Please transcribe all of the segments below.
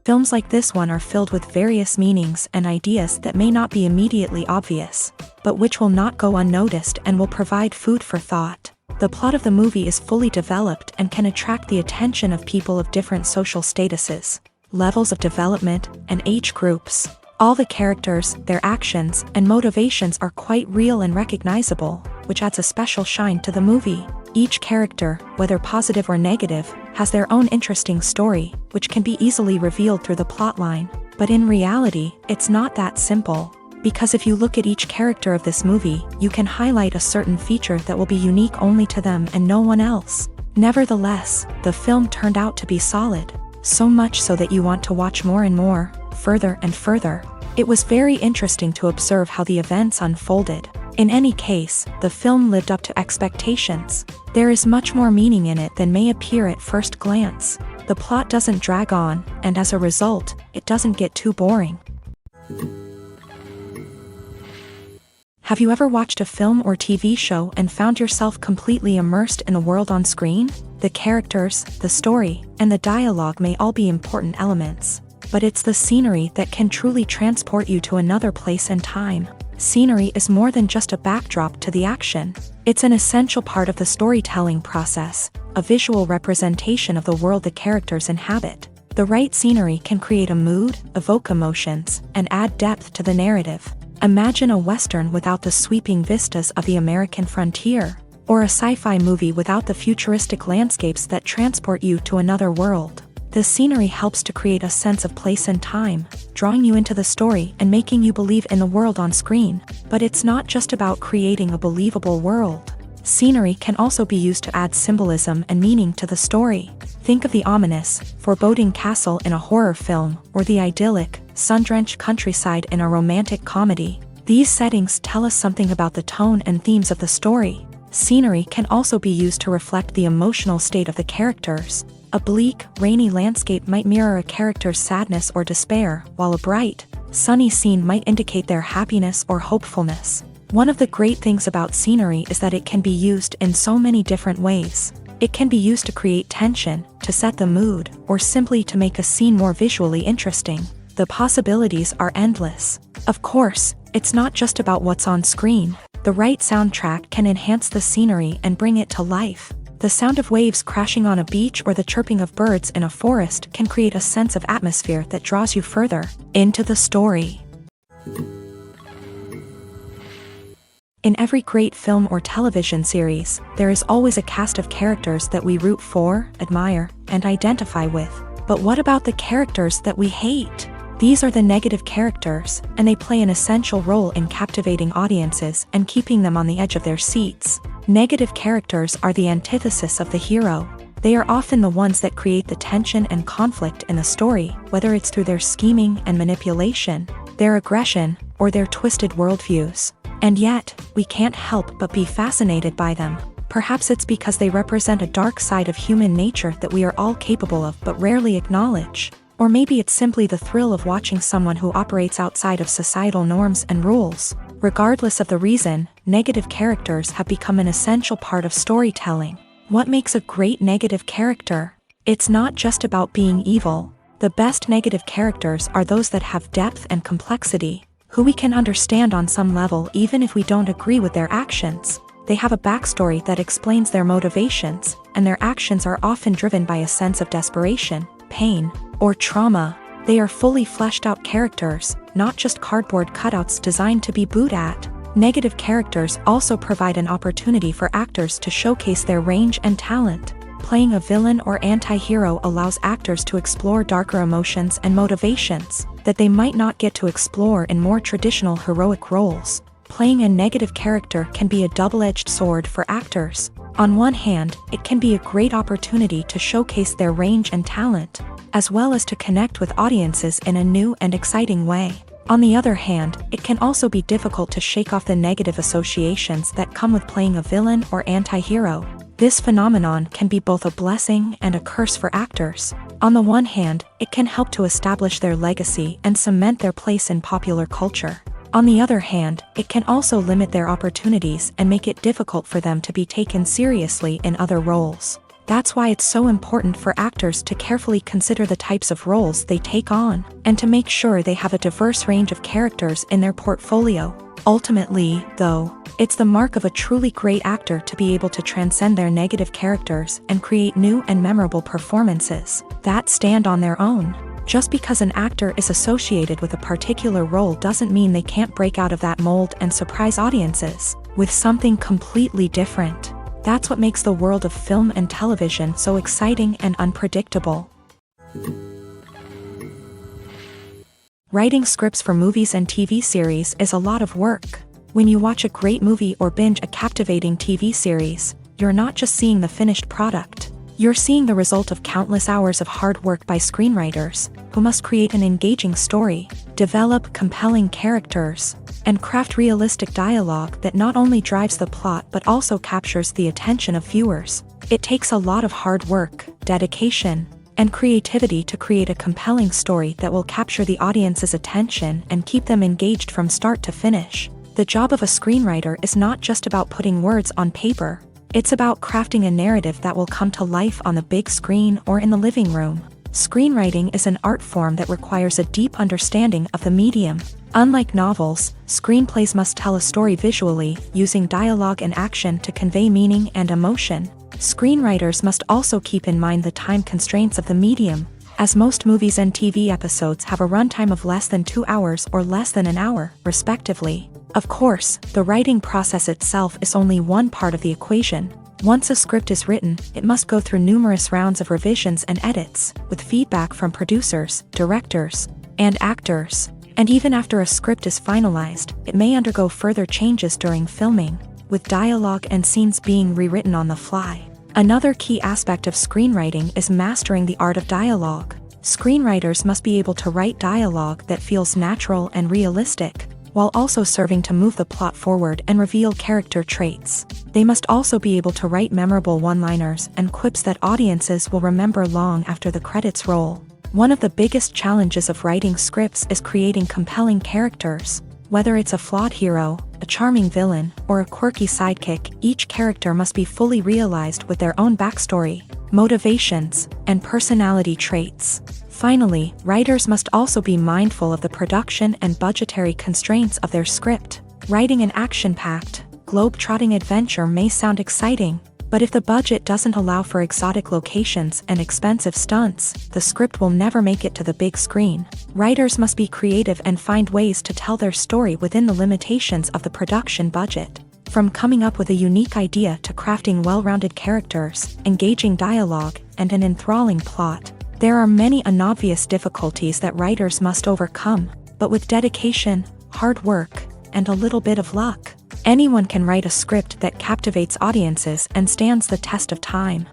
Films like this one are filled with various meanings and ideas that may not be immediately obvious, but which will not go unnoticed and will provide food for thought. The plot of the movie is fully developed and can attract the attention of people of different social statuses, levels of development, and age groups. All the characters, their actions, and motivations are quite real and recognizable, which adds a special shine to the movie. Each character, whether positive or negative, has their own interesting story, which can be easily revealed through the plotline. But in reality, it's not that simple. Because if you look at each character of this movie, you can highlight a certain feature that will be unique only to them and no one else. Nevertheless, the film turned out to be solid. So much so that you want to watch more and more, further and further. It was very interesting to observe how the events unfolded. In any case, the film lived up to expectations. There is much more meaning in it than may appear at first glance. The plot doesn't drag on, and as a result, it doesn't get too boring. Have you ever watched a film or TV show and found yourself completely immersed in the world on screen? The characters, the story, and the dialogue may all be important elements, but it's the scenery that can truly transport you to another place and time. Scenery is more than just a backdrop to the action. It's an essential part of the storytelling process, a visual representation of the world the characters inhabit. The right scenery can create a mood, evoke emotions, and add depth to the narrative. Imagine a Western without the sweeping vistas of the American frontier, or a sci-fi movie without the futuristic landscapes that transport you to another world. The scenery helps to create a sense of place and time, drawing you into the story and making you believe in the world on screen. But it's not just about creating a believable world. Scenery can also be used to add symbolism and meaning to the story. Think of the ominous, foreboding castle in a horror film, or the idyllic, sun-drenched countryside in a romantic comedy. These settings tell us something about the tone and themes of the story. Scenery can also be used to reflect the emotional state of the characters. A bleak, rainy landscape might mirror a character's sadness or despair, while a bright, sunny scene might indicate their happiness or hopefulness. One of the great things about scenery is that it can be used in so many different ways. It can be used to create tension, to set the mood, or simply to make a scene more visually interesting. The possibilities are endless. Of course, it's not just about what's on screen. The right soundtrack can enhance the scenery and bring it to life. The sound of waves crashing on a beach or the chirping of birds in a forest can create a sense of atmosphere that draws you further into the story. In every great film or television series, there is always a cast of characters that we root for, admire, and identify with. But what about the characters that we hate? These are the negative characters, and they play an essential role in captivating audiences and keeping them on the edge of their seats. Negative characters are the antithesis of the hero. They are often the ones that create the tension and conflict in the story, whether it's through their scheming and manipulation, their aggression, or their twisted worldviews. And yet, we can't help but be fascinated by them. Perhaps it's because they represent a dark side of human nature that we are all capable of but rarely acknowledge. Or maybe it's simply the thrill of watching someone who operates outside of societal norms and rules. Regardless of the reason, negative characters have become an essential part of storytelling. What makes a great negative character? It's not just about being evil. The best negative characters are those that have depth and complexity, who we can understand on some level even if we don't agree with their actions. They have a backstory that explains their motivations, and their actions are often driven by a sense of desperation, pain, or trauma. They are fully fleshed out characters, not just cardboard cutouts designed to be booed at. Negative characters also provide an opportunity for actors to showcase their range and talent. Playing a villain or anti-hero allows actors to explore darker emotions and motivations that they might not get to explore in more traditional heroic roles. Playing a negative character can be a double-edged sword for actors. On one hand, it can be a great opportunity to showcase their range and talent, as well as to connect with audiences in a new and exciting way. On the other hand, it can also be difficult to shake off the negative associations that come with playing a villain or anti-hero. This phenomenon can be both a blessing and a curse for actors. On the one hand, it can help to establish their legacy and cement their place in popular culture. On the other hand, it can also limit their opportunities and make it difficult for them to be taken seriously in other roles. That's why it's so important for actors to carefully consider the types of roles they take on, and to make sure they have a diverse range of characters in their portfolio. Ultimately, though, it's the mark of a truly great actor to be able to transcend their negative characters and create new and memorable performances that stand on their own. Just because an actor is associated with a particular role doesn't mean they can't break out of that mold and surprise audiences with something completely different. That's what makes the world of film and television so exciting and unpredictable. Writing scripts for movies and TV series is a lot of work. When you watch a great movie or binge a captivating TV series, you're not just seeing the finished product. You're seeing the result of countless hours of hard work by screenwriters, who must create an engaging story, develop compelling characters, and craft realistic dialogue that not only drives the plot but also captures the attention of viewers. It takes a lot of hard work, dedication, and creativity to create a compelling story that will capture the audience's attention and keep them engaged from start to finish. The job of a screenwriter is not just about putting words on paper. It's about crafting a narrative that will come to life on the big screen or in the living room. Screenwriting is an art form that requires a deep understanding of the medium. Unlike novels, screenplays must tell a story visually, using dialogue and action to convey meaning and emotion. Screenwriters must also keep in mind the time constraints of the medium, as most movies and TV episodes have a runtime of less than 2 hours or less than an hour, respectively. Of course, the writing process itself is only one part of the equation. Once a script is written, it must go through numerous rounds of revisions and edits, with feedback from producers, directors, and actors. And even after a script is finalized, it may undergo further changes during filming, with dialogue and scenes being rewritten on the fly. Another key aspect of screenwriting is mastering the art of dialogue. Screenwriters must be able to write dialogue that feels natural and realistic, while also serving to move the plot forward and reveal character traits. They must also be able to write memorable one-liners and quips that audiences will remember long after the credits roll. One of the biggest challenges of writing scripts is creating compelling characters. Whether it's a flawed hero, a charming villain, or a quirky sidekick, each character must be fully realized with their own backstory, motivations, and personality traits. Finally, writers must also be mindful of the production and budgetary constraints of their script. Writing an action-packed, globe-trotting adventure may sound exciting, but if the budget doesn't allow for exotic locations and expensive stunts, the script will never make it to the big screen. Writers must be creative and find ways to tell their story within the limitations of the production budget. From coming up with a unique idea to crafting well-rounded characters, engaging dialogue, and an enthralling plot, there are many unobvious difficulties that writers must overcome, but with dedication, hard work, and a little bit of luck, anyone can write a script that captivates audiences and stands the test of time.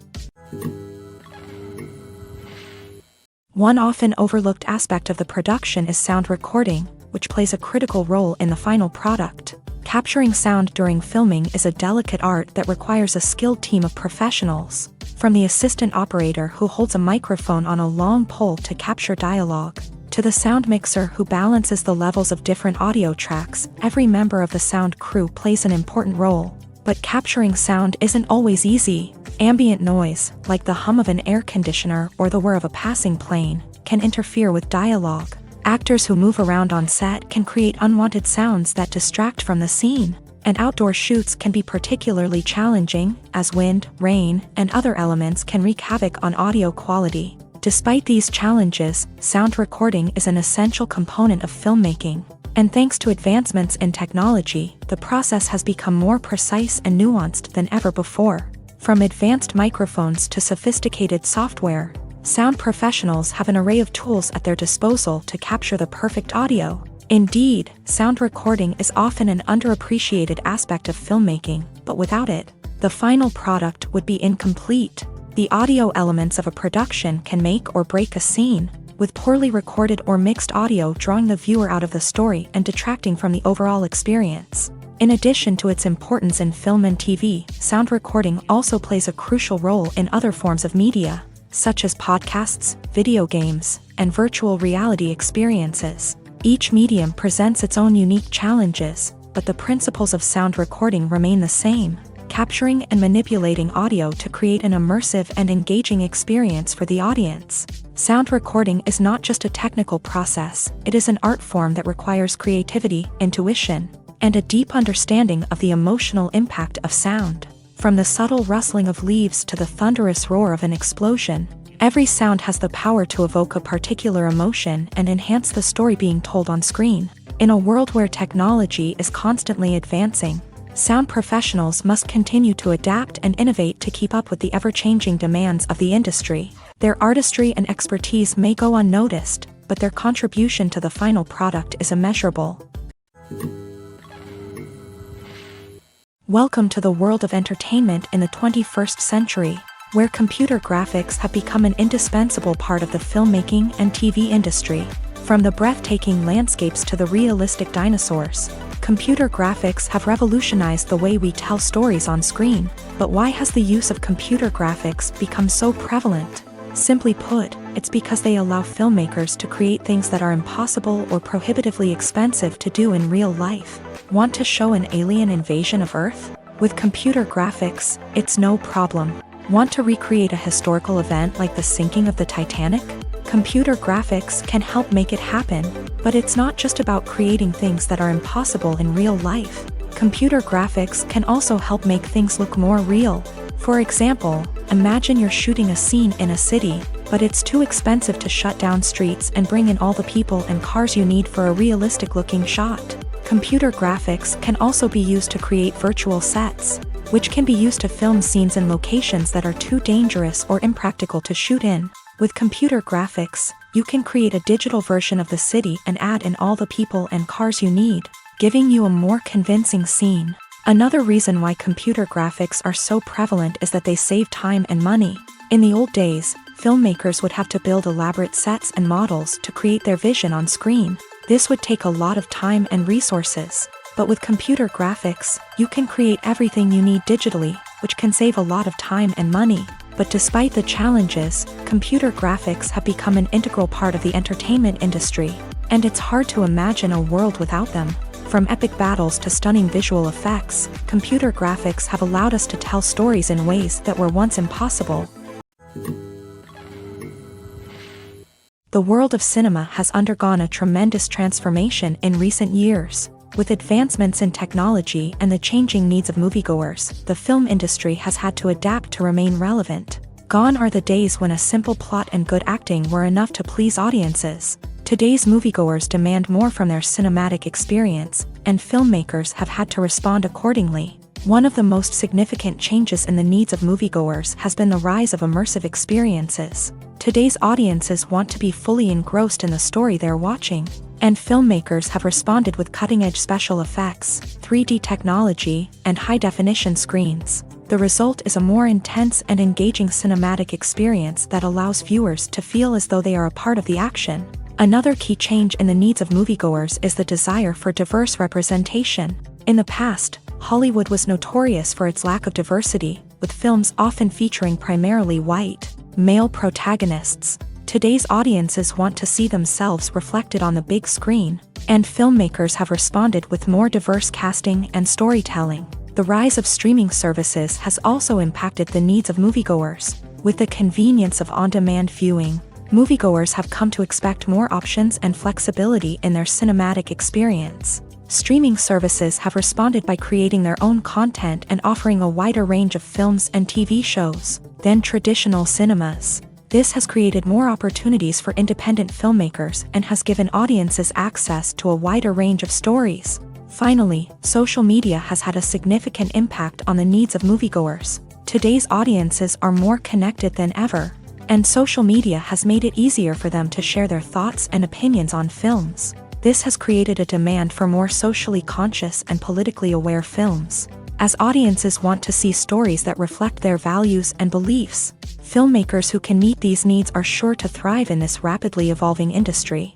One often overlooked aspect of the production is sound recording, which plays a critical role in the final product. Capturing sound during filming is a delicate art that requires a skilled team of professionals. From the assistant operator who holds a microphone on a long pole to capture dialogue, to the sound mixer who balances the levels of different audio tracks, every member of the sound crew plays an important role. But capturing sound isn't always easy. Ambient noise, like the hum of an air conditioner or the whir of a passing plane, can interfere with dialogue. Actors who move around on set can create unwanted sounds that distract from the scene. And outdoor shoots can be particularly challenging, as wind, rain, and other elements can wreak havoc on audio quality. Despite these challenges, sound recording is an essential component of filmmaking. And thanks to advancements in technology, the process has become more precise and nuanced than ever before. From advanced microphones to sophisticated software, sound professionals have an array of tools at their disposal to capture the perfect audio. Indeed, sound recording is often an underappreciated aspect of filmmaking, but without it, the final product would be incomplete. The audio elements of a production can make or break a scene, with poorly recorded or mixed audio drawing the viewer out of the story and detracting from the overall experience. In addition to its importance in film and TV, sound recording also plays a crucial role in other forms of media, such as podcasts, video games, and virtual reality experiences. Each medium presents its own unique challenges, but the principles of sound recording remain the same. capturing and manipulating audio to create an immersive and engaging experience for the audience. Sound recording is not just a technical process, it is an art form that requires creativity, intuition, and a deep understanding of the emotional impact of sound. From the subtle rustling of leaves to the thunderous roar of an explosion, every sound has the power to evoke a particular emotion and enhance the story being told on screen. In a world where technology is constantly advancing, sound professionals must continue to adapt and innovate to keep up with the ever-changing demands of the industry. Their artistry and expertise may go unnoticed, but their contribution to the final product is immeasurable. Welcome to the world of entertainment in the 21st century, where computer graphics have become an indispensable part of the filmmaking and TV industry. From the breathtaking landscapes to the realistic dinosaurs, computer graphics have revolutionized the way we tell stories on screen. But why has the use of computer graphics become so prevalent? Simply put, it's because they allow filmmakers to create things that are impossible or prohibitively expensive to do in real life. Want to show an alien invasion of Earth? With computer graphics, it's no problem. Want to recreate a historical event like the sinking of the Titanic? Computer graphics can help make it happen, but it's not just about creating things that are impossible in real life. Computer graphics can also help make things look more real. For example, imagine you're shooting a scene in a city, but it's too expensive to shut down streets and bring in all the people and cars you need for a realistic-looking shot. Computer graphics can also be used to create virtual sets, which can be used to film scenes in locations that are too dangerous or impractical to shoot in. With computer graphics, you can create a digital version of the city and add in all the people and cars you need, giving you a more convincing scene. Another reason why computer graphics are so prevalent is that they save time and money. In the old days, filmmakers would have to build elaborate sets and models to create their vision on screen. This would take a lot of time and resources. But with computer graphics, you can create everything you need digitally, which can save a lot of time and money. But despite the challenges, computer graphics have become an integral part of the entertainment industry, and it's hard to imagine a world without them. From epic battles to stunning visual effects, computer graphics have allowed us to tell stories in ways that were once impossible. The world of cinema has undergone a tremendous transformation in recent years. With advancements in technology and the changing needs of moviegoers, the film industry has had to adapt to remain relevant. Gone are the days when a simple plot and good acting were enough to please audiences. Today's moviegoers demand more from their cinematic experience, and filmmakers have had to respond accordingly. One of the most significant changes in the needs of moviegoers has been the rise of immersive experiences. Today's audiences want to be fully engrossed in the story they're watching, and filmmakers have responded with cutting-edge special effects, 3D technology, and high-definition screens. The result is a more intense and engaging cinematic experience that allows viewers to feel as though they are a part of the action. Another key change in the needs of moviegoers is the desire for diverse representation. In the past, Hollywood was notorious for its lack of diversity, with films often featuring primarily white, male protagonists. Today's audiences want to see themselves reflected on the big screen, and filmmakers have responded with more diverse casting and storytelling. The rise of streaming services has also impacted the needs of moviegoers. With the convenience of on-demand viewing, moviegoers have come to expect more options and flexibility in their cinematic experience. Streaming services have responded by creating their own content and offering a wider range of films and TV shows than traditional cinemas. This has created more opportunities for independent filmmakers and has given audiences access to a wider range of stories. Finally, social media has had a significant impact on the needs of moviegoers. Today's audiences are more connected than ever, and social media has made it easier for them to share their thoughts and opinions on films. This has created a demand for more socially conscious and politically aware films. As audiences want to see stories that reflect their values and beliefs, filmmakers who can meet these needs are sure to thrive in this rapidly evolving industry.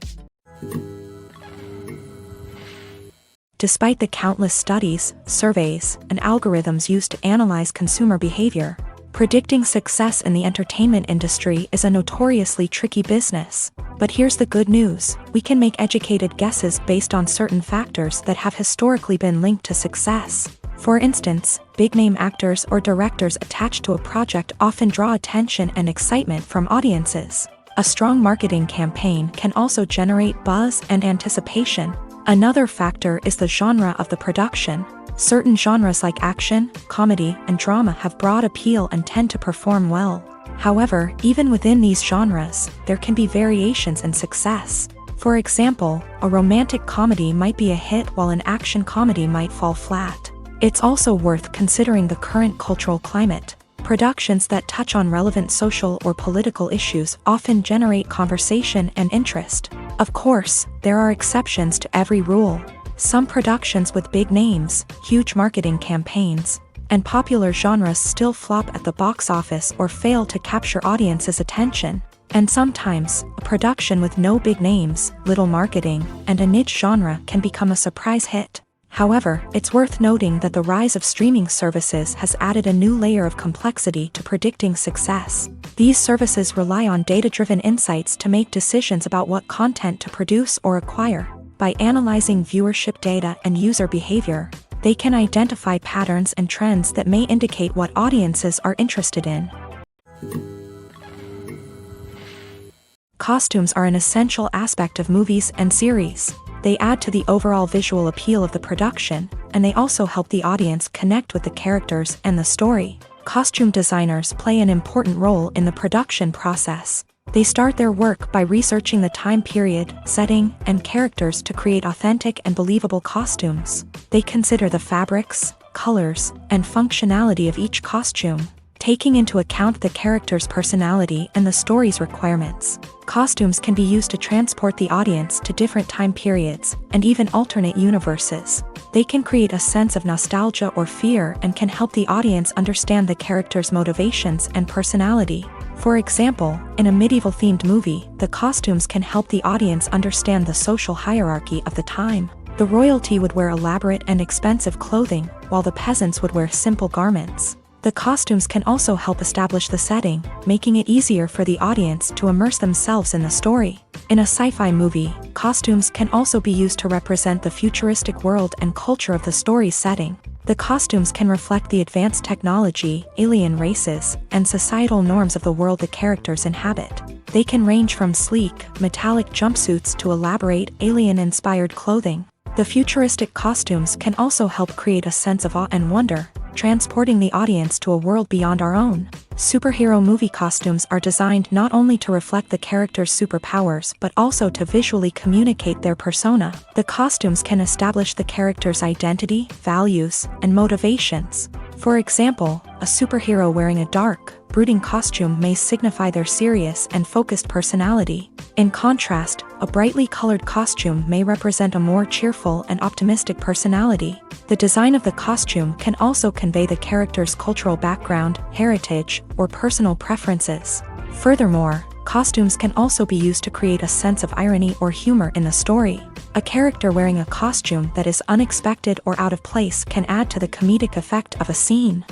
Despite the countless studies, surveys, and algorithms used to analyze consumer behavior, predicting success in the entertainment industry is a notoriously tricky business. But here's the good news: we can make educated guesses based on certain factors that have historically been linked to success. For instance, big-name actors or directors attached to a project often draw attention and excitement from audiences. A strong marketing campaign can also generate buzz and anticipation. Another factor is the genre of the production. Certain genres like action, comedy, and drama have broad appeal and tend to perform well. However, even within these genres, there can be variations in success. For example, a romantic comedy might be a hit while an action comedy might fall flat. It's also worth considering the current cultural climate. Productions that touch on relevant social or political issues often generate conversation and interest. Of course, there are exceptions to every rule. Some productions with big names, huge marketing campaigns, and popular genres still flop at the box office or fail to capture audiences' attention. And sometimes, a production with no big names, little marketing, and a niche genre can become a surprise hit. However, it's worth noting that the rise of streaming services has added a new layer of complexity to predicting success. These services rely on data-driven insights to make decisions about what content to produce or acquire. By analyzing viewership data and user behavior, they can identify patterns and trends that may indicate what audiences are interested in. Costumes are an essential aspect of movies and series. They add to the overall visual appeal of the production, and they also help the audience connect with the characters and the story. Costume designers play an important role in the production process. They start their work by researching the time period, setting, and characters to create authentic and believable costumes. They consider the fabrics, colors, and functionality of each costume, taking into account the character's personality and the story's requirements. Costumes can be used to transport the audience to different time periods and even alternate universes. They can create a sense of nostalgia or fear and can help the audience understand the character's motivations and personality. For example, in a medieval-themed movie, the costumes can help the audience understand the social hierarchy of the time. The royalty would wear elaborate and expensive clothing, while the peasants would wear simple garments. The costumes can also help establish the setting, making it easier for the audience to immerse themselves in the story. In a sci-fi movie, costumes can also be used to represent the futuristic world and culture of the story's setting. The costumes can reflect the advanced technology, alien races, and societal norms of the world the characters inhabit. They can range from sleek, metallic jumpsuits to elaborate, alien-inspired clothing. The futuristic costumes can also help create a sense of awe and wonder, transporting the audience to a world beyond our own. Superhero movie costumes are designed not only to reflect the character's superpowers but also to visually communicate their persona. The costumes can establish the character's identity, values, and motivations. For example, a superhero wearing a dark, brooding costume may signify their serious and focused personality. In contrast, a brightly colored costume may represent a more cheerful and optimistic personality. The design of the costume can also convey the character's cultural background, heritage, or personal preferences. Furthermore, costumes can also be used to create a sense of irony or humor in the story. A character wearing a costume that is unexpected or out of place can add to the comedic effect of a scene.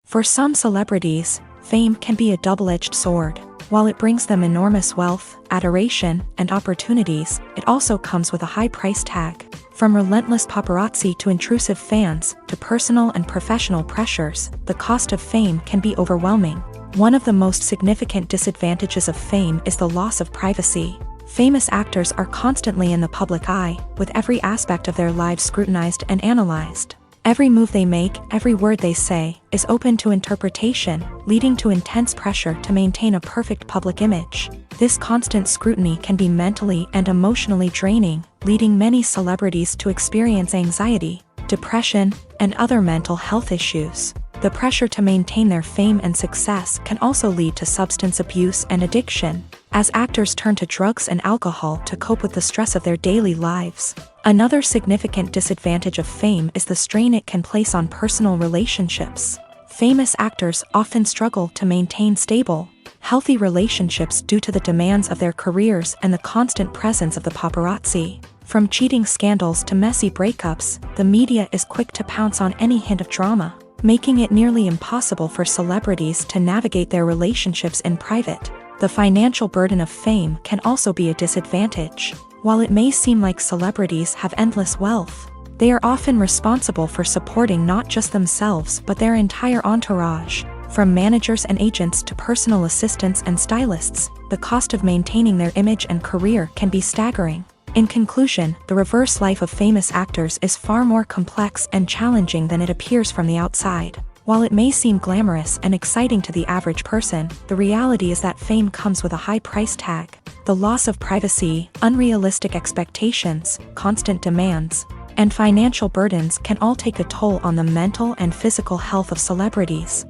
For some celebrities, fame can be a double-edged sword. While it brings them enormous wealth, adoration, and opportunities, it also comes with a high price tag. From relentless paparazzi to intrusive fans, to personal and professional pressures, the cost of fame can be overwhelming. One of the most significant disadvantages of fame is the loss of privacy. Famous actors are constantly in the public eye, with every aspect of their lives scrutinized and analyzed. Every move they make, every word they say, is open to interpretation, leading to intense pressure to maintain a perfect public image. This constant scrutiny can be mentally and emotionally draining, leading many celebrities to experience anxiety, depression, and other mental health issues. The pressure to maintain their fame and success can also lead to substance abuse and addiction, as actors turn to drugs and alcohol to cope with the stress of their daily lives. Another significant disadvantage of fame is the strain it can place on personal relationships. Famous actors often struggle to maintain stable, healthy relationships due to the demands of their careers and the constant presence of the paparazzi. From cheating scandals to messy breakups, the media is quick to pounce on any hint of drama, making it nearly impossible for celebrities to navigate their relationships in private. The financial burden of fame can also be a disadvantage. While it may seem like celebrities have endless wealth, they are often responsible for supporting not just themselves but their entire entourage. From managers and agents to personal assistants and stylists, the cost of maintaining their image and career can be staggering. In conclusion, the reverse life of famous actors is far more complex and challenging than it appears from the outside. While it may seem glamorous and exciting to the average person, the reality is that fame comes with a high price tag. The loss of privacy, unrealistic expectations, constant demands, and financial burdens can all take a toll on the mental and physical health of celebrities.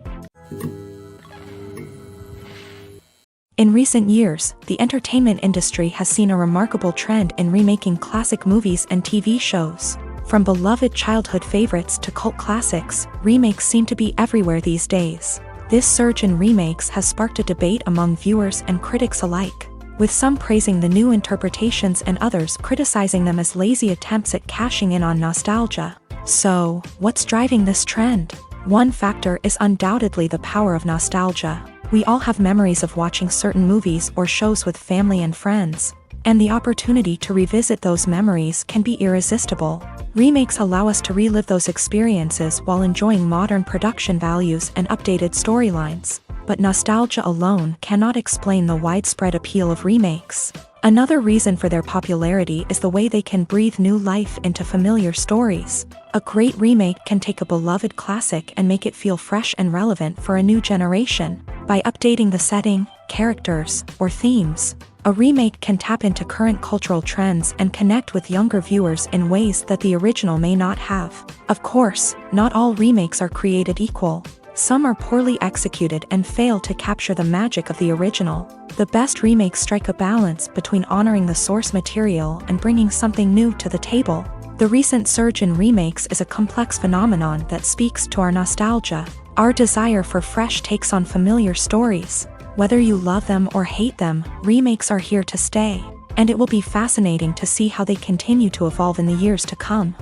In recent years, the entertainment industry has seen a remarkable trend in remaking classic movies and TV shows. From beloved childhood favorites to cult classics, remakes seem to be everywhere these days. This surge in remakes has sparked a debate among viewers and critics alike, with some praising the new interpretations and others criticizing them as lazy attempts at cashing in on nostalgia. So, what's driving this trend? One factor is undoubtedly the power of nostalgia. We all have memories of watching certain movies or shows with family and friends, and the opportunity to revisit those memories can be irresistible. Remakes allow us to relive those experiences while enjoying modern production values and updated storylines. But nostalgia alone cannot explain the widespread appeal of remakes. Another reason for their popularity is the way they can breathe new life into familiar stories. A great remake can take a beloved classic and make it feel fresh and relevant for a new generation. By updating the setting, characters, or themes, a remake can tap into current cultural trends and connect with younger viewers in ways that the original may not have. Of course, not all remakes are created equal. Some are poorly executed and fail to capture the magic of the original. The best remakes strike a balance between honoring the source material and bringing something new to the table. The recent surge in remakes is a complex phenomenon that speaks to our nostalgia, our desire for fresh takes on familiar stories. Whether you love them or hate them, remakes are here to stay, and it will be fascinating to see how they continue to evolve in the years to come.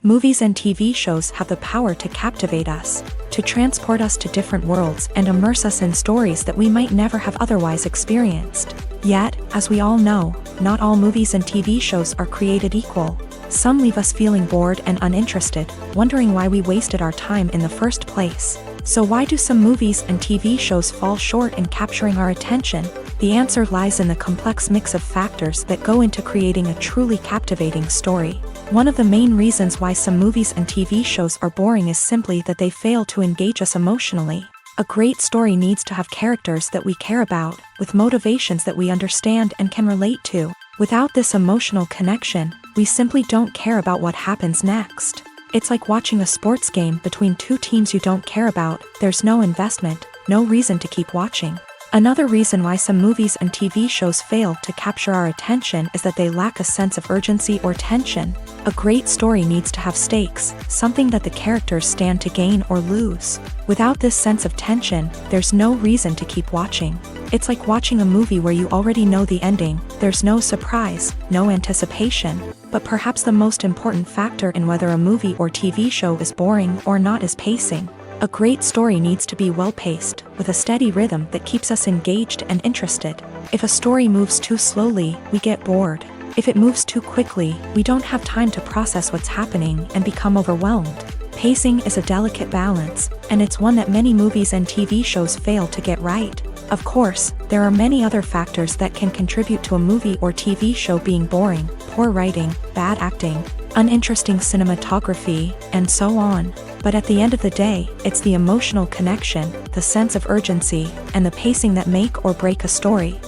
Movies and TV shows have the power to captivate us, to transport us to different worlds and immerse us in stories that we might never have otherwise experienced. Yet, as we all know, not all movies and TV shows are created equal. Some leave us feeling bored and uninterested, wondering why we wasted our time in the first place. So why do some movies and TV shows fall short in capturing our attention? The answer lies in the complex mix of factors that go into creating a truly captivating story. One of the main reasons why some movies and TV shows are boring is simply that they fail to engage us emotionally. A great story needs to have characters that we care about, with motivations that we understand and can relate to. Without this emotional connection, we simply don't care about what happens next. It's like watching a sports game between two teams you don't care about. There's no investment, no reason to keep watching. Another reason why some movies and TV shows fail to capture our attention is that they lack a sense of urgency or tension. A great story needs to have stakes, something that the characters stand to gain or lose. Without this sense of tension, there's no reason to keep watching. It's like watching a movie where you already know the ending. There's no surprise, no anticipation. But perhaps the most important factor in whether a movie or TV show is boring or not is pacing. A great story needs to be well-paced, with a steady rhythm that keeps us engaged and interested. If a story moves too slowly, we get bored. If it moves too quickly, we don't have time to process what's happening and become overwhelmed. Pacing is a delicate balance, and it's one that many movies and TV shows fail to get right. Of course, there are many other factors that can contribute to a movie or TV show being boring: poor writing, bad acting, uninteresting cinematography, and so on. But at the end of the day, it's the emotional connection, the sense of urgency, and the pacing that make or break a story.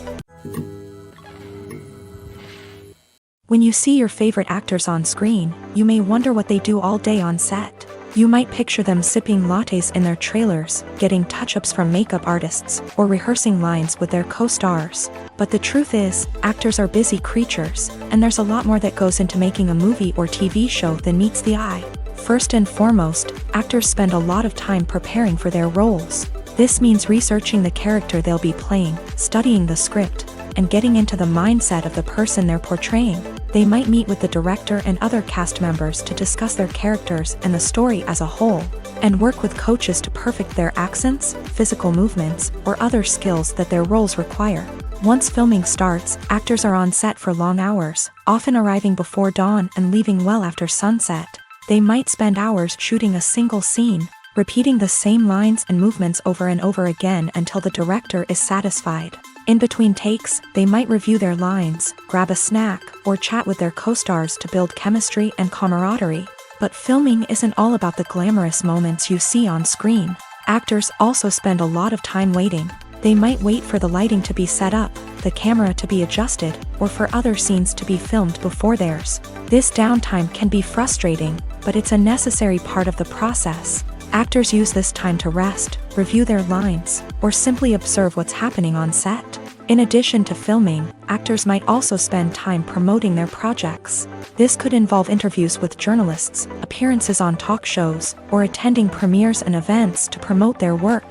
When you see your favorite actors on screen, you may wonder what they do all day on set. You might picture them sipping lattes in their trailers, getting touch-ups from makeup artists, or rehearsing lines with their co-stars. But the truth is, actors are busy creatures, and there's a lot more that goes into making a movie or TV show than meets the eye. First and foremost, actors spend a lot of time preparing for their roles. This means researching the character they'll be playing, studying the script, and getting into the mindset of the person they're portraying. They might meet with the director and other cast members to discuss their characters and the story as a whole, and work with coaches to perfect their accents, physical movements, or other skills that their roles require. Once filming starts, actors are on set for long hours, often arriving before dawn and leaving well after sunset. They might spend hours shooting a single scene, repeating the same lines and movements over and over again until the director is satisfied. In between takes, they might review their lines, grab a snack, or chat with their co-stars to build chemistry and camaraderie. But filming isn't all about the glamorous moments you see on screen. Actors also spend a lot of time waiting. They might wait for the lighting to be set up, the camera to be adjusted, or for other scenes to be filmed before theirs. This downtime can be frustrating, but it's a necessary part of the process. Actors use this time to rest, review their lines, or simply observe what's happening on set. In addition to filming, actors might also spend time promoting their projects. This could involve interviews with journalists, appearances on talk shows, or attending premieres and events to promote their work.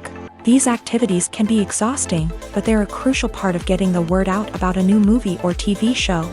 These activities can be exhausting, but they're a crucial part of getting the word out about a new movie or TV show.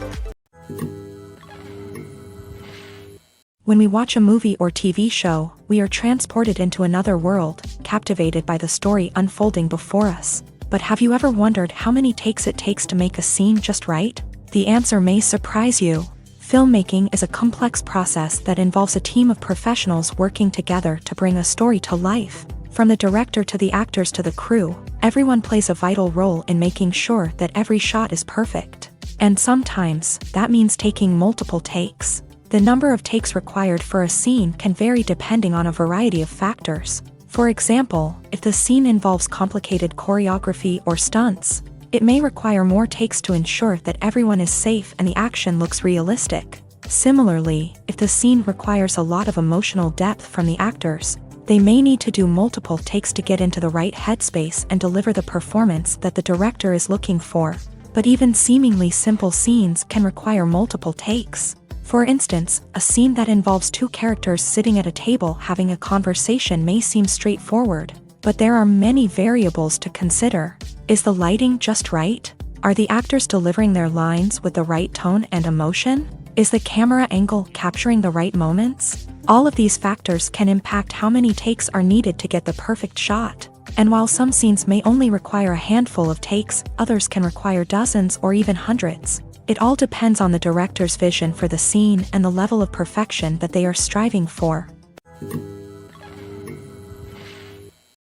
When we watch a movie or TV show, we are transported into another world, captivated by the story unfolding before us. But have you ever wondered how many takes it takes to make a scene just right? The answer may surprise you. Filmmaking is a complex process that involves a team of professionals working together to bring a story to life. From the director to the actors to the crew, everyone plays a vital role in making sure that every shot is perfect. And sometimes, that means taking multiple takes. The number of takes required for a scene can vary depending on a variety of factors. For example, if the scene involves complicated choreography or stunts, it may require more takes to ensure that everyone is safe and the action looks realistic. Similarly, if the scene requires a lot of emotional depth from the actors, they may need to do multiple takes to get into the right headspace and deliver the performance that the director is looking for. But even seemingly simple scenes can require multiple takes. For instance, a scene that involves two characters sitting at a table having a conversation may seem straightforward, but there are many variables to consider. Is the lighting just right? Are the actors delivering their lines with the right tone and emotion? Is the camera angle capturing the right moments? All of these factors can impact how many takes are needed to get the perfect shot. And while some scenes may only require a handful of takes, others can require dozens or even hundreds. It all depends on the director's vision for the scene and the level of perfection that they are striving for.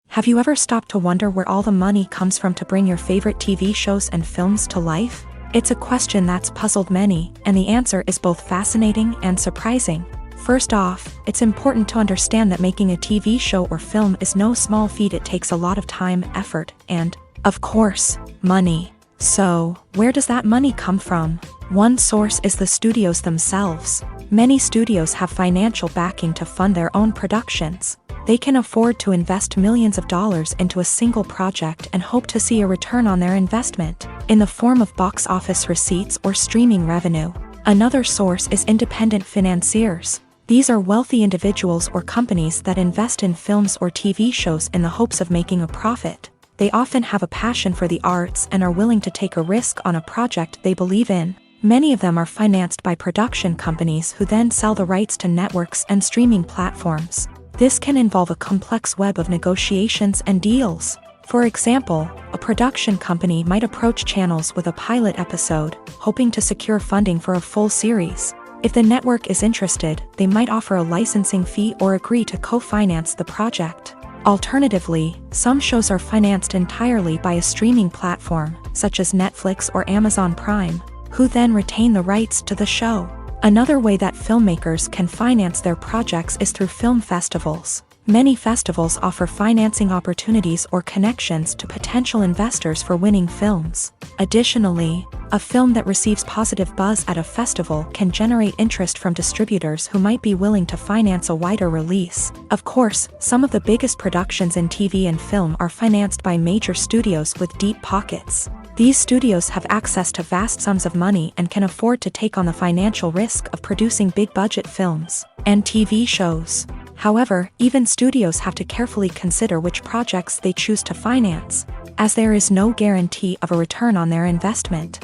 Have you ever stopped to wonder where all the money comes from to bring your favorite TV shows and films to life? It's a question that's puzzled many, and the answer is both fascinating and surprising. First off, it's important to understand that making a TV show or film is no small feat. It takes a lot of time, effort, and, of course, money. So, where does that money come from? One source is the studios themselves. Many studios have financial backing to fund their own productions. They can afford to invest millions of dollars into a single project and hope to see a return on their investment, in the form of box office receipts or streaming revenue. Another source is independent financiers. These are wealthy individuals or companies that invest in films or TV shows in the hopes of making a profit. They often have a passion for the arts and are willing to take a risk on a project they believe in. Many of them are financed by production companies who then sell the rights to networks and streaming platforms. This can involve a complex web of negotiations and deals. For example, a production company might approach channels with a pilot episode, hoping to secure funding for a full series. If the network is interested, they might offer a licensing fee or agree to co-finance the project. Alternatively, some shows are financed entirely by a streaming platform, such as Netflix or Amazon Prime, who then retain the rights to the show. Another way that filmmakers can finance their projects is through film festivals. Many festivals offer financing opportunities or connections to potential investors for winning films. Additionally, a film that receives positive buzz at a festival can generate interest from distributors who might be willing to finance a wider release. Of course, some of the biggest productions in TV and film are financed by major studios with deep pockets. These studios have access to vast sums of money and can afford to take on the financial risk of producing big-budget films and TV shows. However, even studios have to carefully consider which projects they choose to finance, as there is no guarantee of a return on their investment.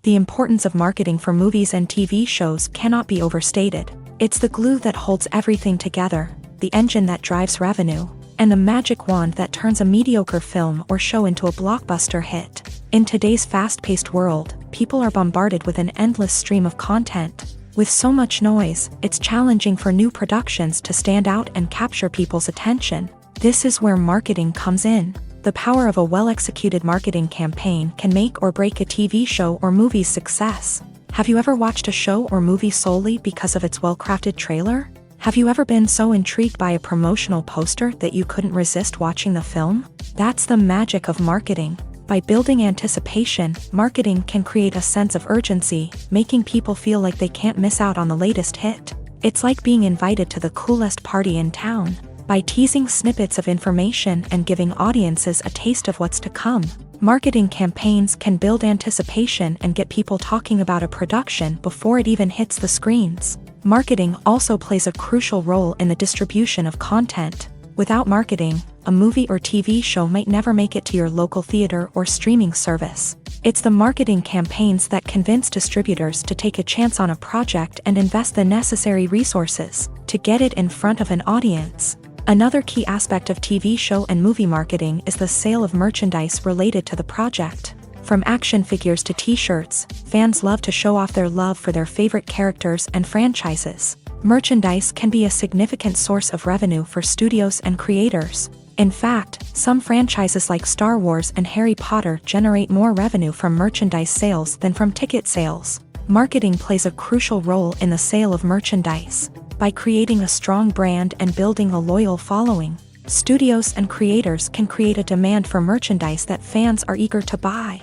The importance of marketing for movies and TV shows cannot be overstated. It's the glue that holds everything together, the engine that drives revenue, and the magic wand that turns a mediocre film or show into a blockbuster hit. In today's fast-paced world, people are bombarded with an endless stream of content. With so much noise, it's challenging for new productions to stand out and capture people's attention. This is where marketing comes in. The power of a well-executed marketing campaign can make or break a TV show or movie's success. Have you ever watched a show or movie solely because of its well-crafted trailer? Have you ever been so intrigued by a promotional poster that you couldn't resist watching the film? That's the magic of marketing. By building anticipation, marketing can create a sense of urgency, making people feel like they can't miss out on the latest hit. It's like being invited to the coolest party in town. By teasing snippets of information and giving audiences a taste of what's to come, marketing campaigns can build anticipation and get people talking about a production before it even hits the screens. Marketing also plays a crucial role in the distribution of content. Without marketing, a movie or TV show might never make it to your local theater or streaming service. It's the marketing campaigns that convince distributors to take a chance on a project and invest the necessary resources to get it in front of an audience. Another key aspect of TV show and movie marketing is the sale of merchandise related to the project. From action figures to t-shirts, fans love to show off their love for their favorite characters and franchises. Merchandise can be a significant source of revenue for studios and creators. In fact, some franchises like Star Wars and Harry Potter generate more revenue from merchandise sales than from ticket sales. Marketing plays a crucial role in the sale of merchandise. By creating a strong brand and building a loyal following, studios and creators can create a demand for merchandise that fans are eager to buy.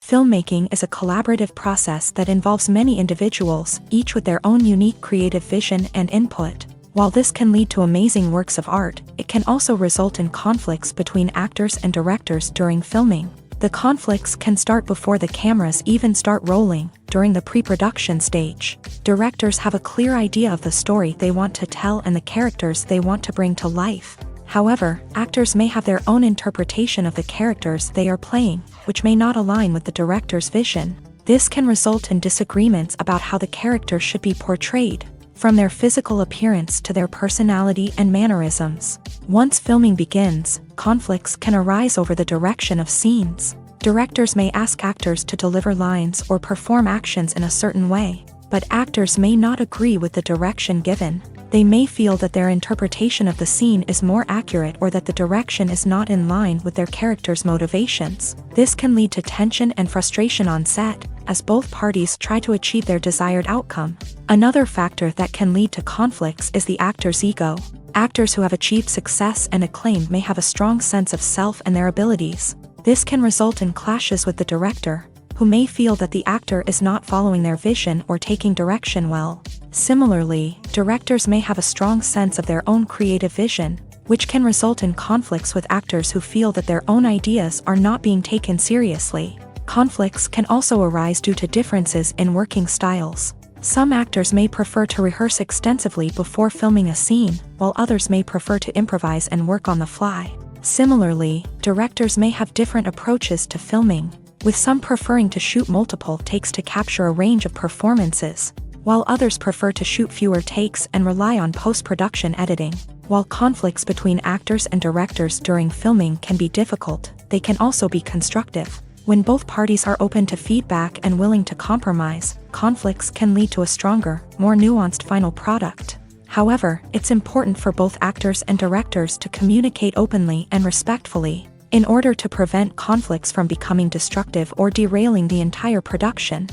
Filmmaking is a collaborative process that involves many individuals, each with their own unique creative vision and input. While this can lead to amazing works of art, it can also result in conflicts between actors and directors during filming. The conflicts can start before the cameras even start rolling, during the pre-production stage. Directors have a clear idea of the story they want to tell and the characters they want to bring to life. However, actors may have their own interpretation of the characters they are playing, which may not align with the director's vision. This can result in disagreements about how the character should be portrayed, from their physical appearance to their personality and mannerisms. Once filming begins, conflicts can arise over the direction of scenes. Directors may ask actors to deliver lines or perform actions in a certain way, but actors may not agree with the direction given. They may feel that their interpretation of the scene is more accurate or that the direction is not in line with their character's motivations. This can lead to tension and frustration on set, as both parties try to achieve their desired outcome. Another factor that can lead to conflicts is the actor's ego. Actors who have achieved success and acclaim may have a strong sense of self and their abilities. This can result in clashes with the director, who may feel that the actor is not following their vision or taking direction well. Similarly, directors may have a strong sense of their own creative vision, which can result in conflicts with actors who feel that their own ideas are not being taken seriously. Conflicts can also arise due to differences in working styles. Some actors may prefer to rehearse extensively before filming a scene, while others may prefer to improvise and work on the fly. Similarly, directors may have different approaches to filming, with some preferring to shoot multiple takes to capture a range of performances, while others prefer to shoot fewer takes and rely on post-production editing. While conflicts between actors and directors during filming can be difficult, they can also be constructive. When both parties are open to feedback and willing to compromise, conflicts can lead to a stronger, more nuanced final product. However, it's important for both actors and directors to communicate openly and respectfully, in order to prevent conflicts from becoming destructive or derailing the entire production.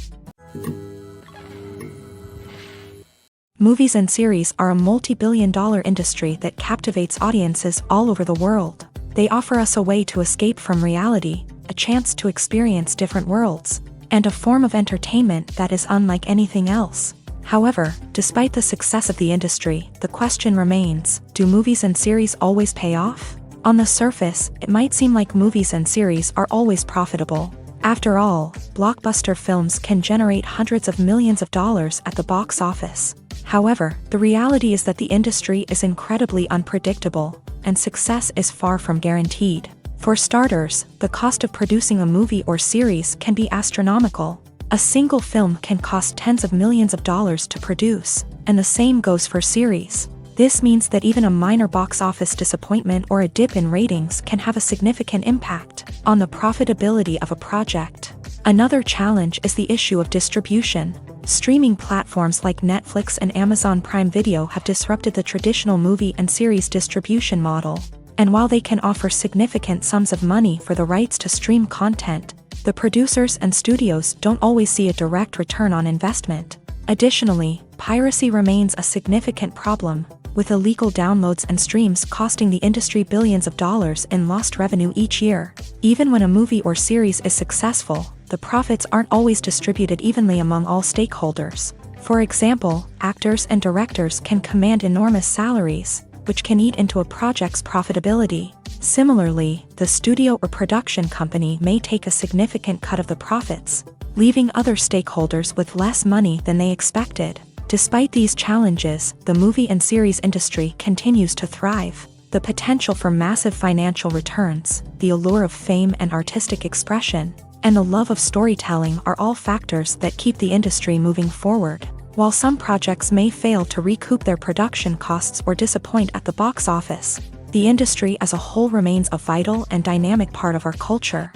Movies and series are a multi-billion-dollar industry that captivates audiences all over the world. They offer us a way to escape from reality, a chance to experience different worlds, and a form of entertainment that is unlike anything else. However, despite the success of the industry, the question remains, do movies and series always pay off? On the surface, it might seem like movies and series are always profitable. After all, blockbuster films can generate hundreds of millions of dollars at the box office. However, the reality is that the industry is incredibly unpredictable, and success is far from guaranteed. For starters, the cost of producing a movie or series can be astronomical. A single film can cost tens of millions of dollars to produce, and the same goes for series. This means that even a minor box office disappointment or a dip in ratings can have a significant impact on the profitability of a project. Another challenge is the issue of distribution. Streaming platforms like Netflix and Amazon Prime Video have disrupted the traditional movie and series distribution model. And while they can offer significant sums of money for the rights to stream content, the producers and studios don't always see a direct return on investment. Additionally, piracy remains a significant problem, with illegal downloads and streams costing the industry billions of dollars in lost revenue each year. Even when a movie or series is successful, the profits aren't always distributed evenly among all stakeholders. For example, actors and directors can command enormous salaries, which can eat into a project's profitability. Similarly, the studio or production company may take a significant cut of the profits, leaving other stakeholders with less money than they expected. Despite these challenges, the movie and series industry continues to thrive. The potential for massive financial returns, the allure of fame and artistic expression, and the love of storytelling are all factors that keep the industry moving forward. While some projects may fail to recoup their production costs or disappoint at the box office, the industry as a whole remains a vital and dynamic part of our culture.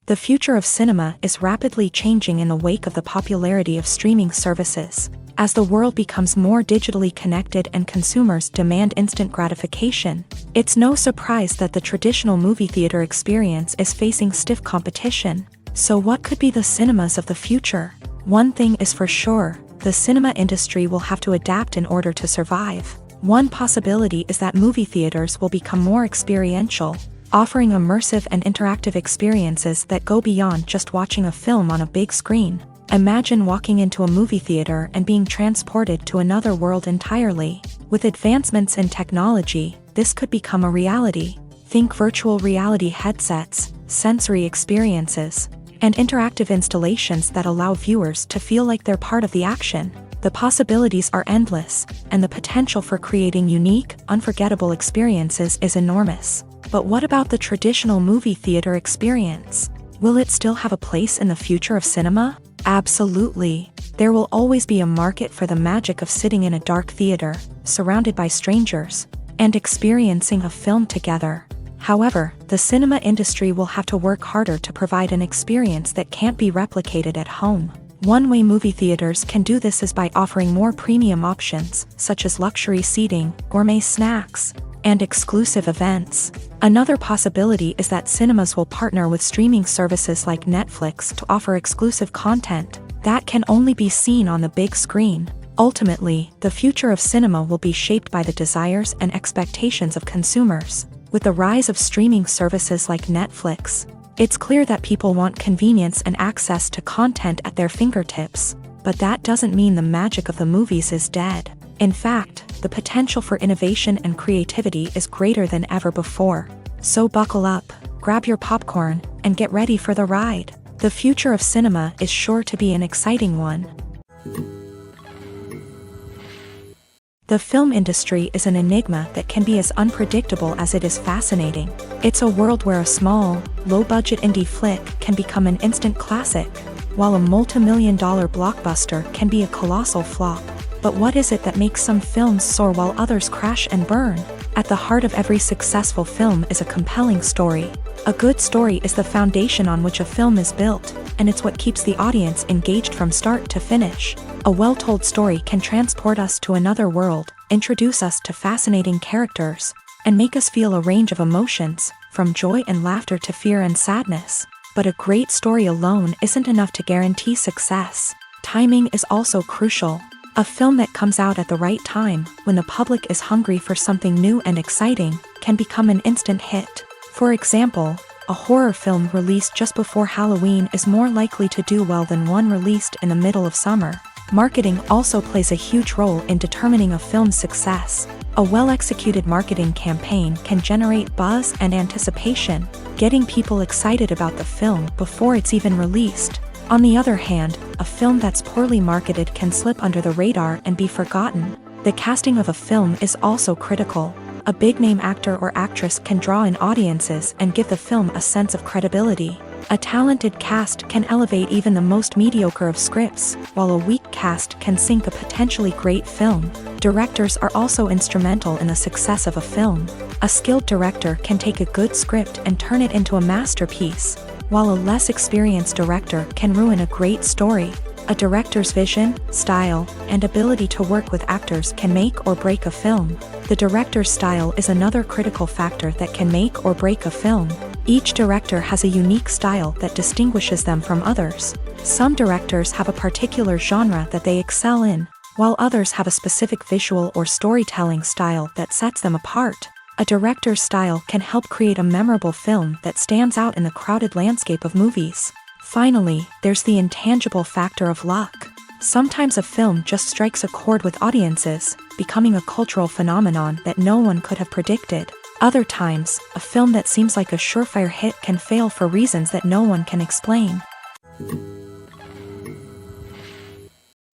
The future of cinema is rapidly changing in the wake of the popularity of streaming services. As the world becomes more digitally connected and consumers demand instant gratification, it's no surprise that the traditional movie theater experience is facing stiff competition. So what could be the cinemas of the future? One thing is for sure, the cinema industry will have to adapt in order to survive. One possibility is that movie theaters will become more experiential, offering immersive and interactive experiences that go beyond just watching a film on a big screen. Imagine walking into a movie theater and being transported to another world entirely. With advancements in technology, this could become a reality. Think virtual reality headsets, sensory experiences, and interactive installations that allow viewers to feel like they're part of the action. The possibilities are endless, and the potential for creating unique, unforgettable experiences is enormous. But what about the traditional movie theater experience? Will it still have a place in the future of cinema? Absolutely. There will always be a market for the magic of sitting in a dark theater, surrounded by strangers, and experiencing a film together. However, the cinema industry will have to work harder to provide an experience that can't be replicated at home. One way movie theaters can do this is by offering more premium options, such as luxury seating, gourmet snacks, and exclusive events. Another possibility is that cinemas will partner with streaming services like Netflix to offer exclusive content that can only be seen on the big screen. Ultimately, the future of cinema will be shaped by the desires and expectations of consumers. With the rise of streaming services like Netflix, it's clear that people want convenience and access to content at their fingertips. But that doesn't mean the magic of the movies is dead. In fact, the potential for innovation and creativity is greater than ever before. So buckle up, grab your popcorn, and get ready for the ride. The future of cinema is sure to be an exciting one. The film industry is an enigma that can be as unpredictable as it is fascinating. It's a world where a small, low-budget indie flick can become an instant classic, while a multi-million-dollar blockbuster can be a colossal flop. But what is it that makes some films soar while others crash and burn? At the heart of every successful film is a compelling story. A good story is the foundation on which a film is built, and it's what keeps the audience engaged from start to finish. A well-told story can transport us to another world, introduce us to fascinating characters, and make us feel a range of emotions, from joy and laughter to fear and sadness. But a great story alone isn't enough to guarantee success. Timing is also crucial. A film that comes out at the right time, when the public is hungry for something new and exciting, can become an instant hit. For example, a horror film released just before Halloween is more likely to do well than one released in the middle of summer. Marketing also plays a huge role in determining a film's success. A well-executed marketing campaign can generate buzz and anticipation, getting people excited about the film before it's even released. On the other hand, a film that's poorly marketed can slip under the radar and be forgotten. The casting of a film is also critical. A big-name actor or actress can draw in audiences and give the film a sense of credibility. A talented cast can elevate even the most mediocre of scripts, while a weak cast can sink a potentially great film. Directors are also instrumental in the success of a film. A skilled director can take a good script and turn it into a masterpiece, while a less experienced director can ruin a great story. A director's vision, style, and ability to work with actors can make or break a film. The director's style is another critical factor that can make or break a film. Each director has a unique style that distinguishes them from others. Some directors have a particular genre that they excel in, while others have a specific visual or storytelling style that sets them apart. A director's style can help create a memorable film that stands out in the crowded landscape of movies. Finally, there's the intangible factor of luck. Sometimes a film just strikes a chord with audiences, becoming a cultural phenomenon that no one could have predicted. Other times, a film that seems like a surefire hit can fail for reasons that no one can explain.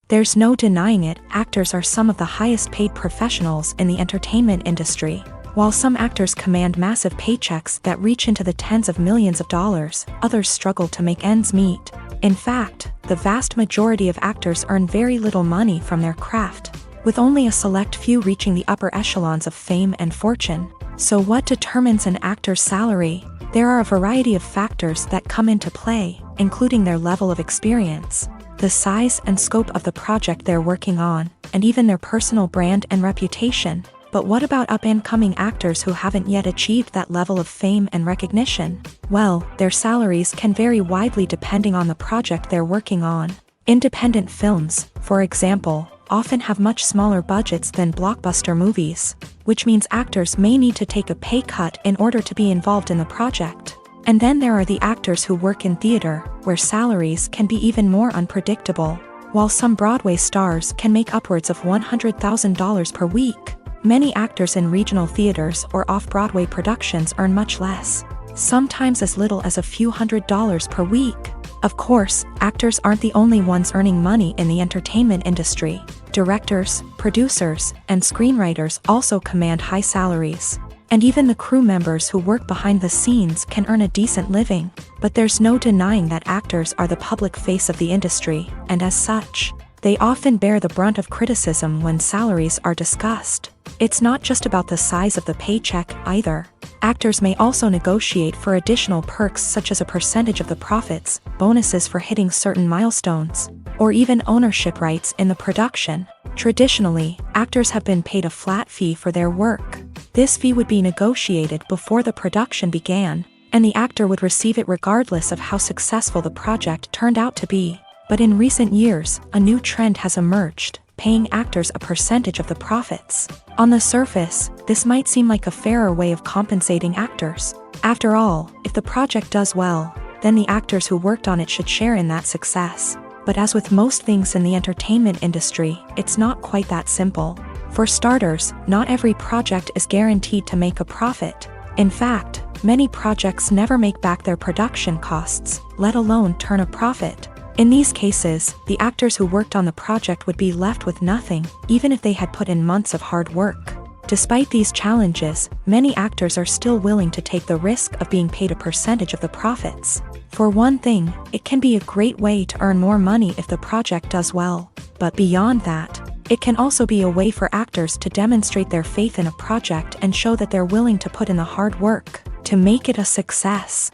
There's no denying it, actors are some of the highest paid professionals in the entertainment industry. While some actors command massive paychecks that reach into the tens of millions of dollars, others struggle to make ends meet. In fact, the vast majority of actors earn very little money from their craft, with only a select few reaching the upper echelons of fame and fortune. So what determines an actor's salary? There are a variety of factors that come into play, including their level of experience, the size and scope of the project they're working on, and even their personal brand and reputation. But what about up-and-coming actors who haven't yet achieved that level of fame and recognition? Well, their salaries can vary widely depending on the project they're working on. Independent films, for example, often have much smaller budgets than blockbuster movies, which means actors may need to take a pay cut in order to be involved in the project. And then there are the actors who work in theater, where salaries can be even more unpredictable. While some Broadway stars can make upwards of $100,000 per week, many actors in regional theaters or off-Broadway productions earn much less, sometimes as little as a few $100s per week. Of course, actors aren't the only ones earning money in the entertainment industry. Directors, producers, and screenwriters also command high salaries. And even the crew members who work behind the scenes can earn a decent living. But there's no denying that actors are the public face of the industry, and as such, they often bear the brunt of criticism when salaries are discussed. It's not just about the size of the paycheck, either. Actors may also negotiate for additional perks such as a percentage of the profits, bonuses for hitting certain milestones, or even ownership rights in the production. Traditionally, actors have been paid a flat fee for their work. This fee would be negotiated before the production began, and the actor would receive it regardless of how successful the project turned out to be. But in recent years, a new trend has emerged, paying actors a percentage of the profits. On the surface, this might seem like a fairer way of compensating actors. After all, if the project does well, then the actors who worked on it should share in that success. But as with most things in the entertainment industry, it's not quite that simple. For starters, not every project is guaranteed to make a profit. In fact, many projects never make back their production costs, let alone turn a profit. In these cases, the actors who worked on the project would be left with nothing, even if they had put in months of hard work. Despite these challenges, many actors are still willing to take the risk of being paid a percentage of the profits. For one thing, it can be a great way to earn more money if the project does well. But beyond that, it can also be a way for actors to demonstrate their faith in a project and show that they're willing to put in the hard work to make it a success.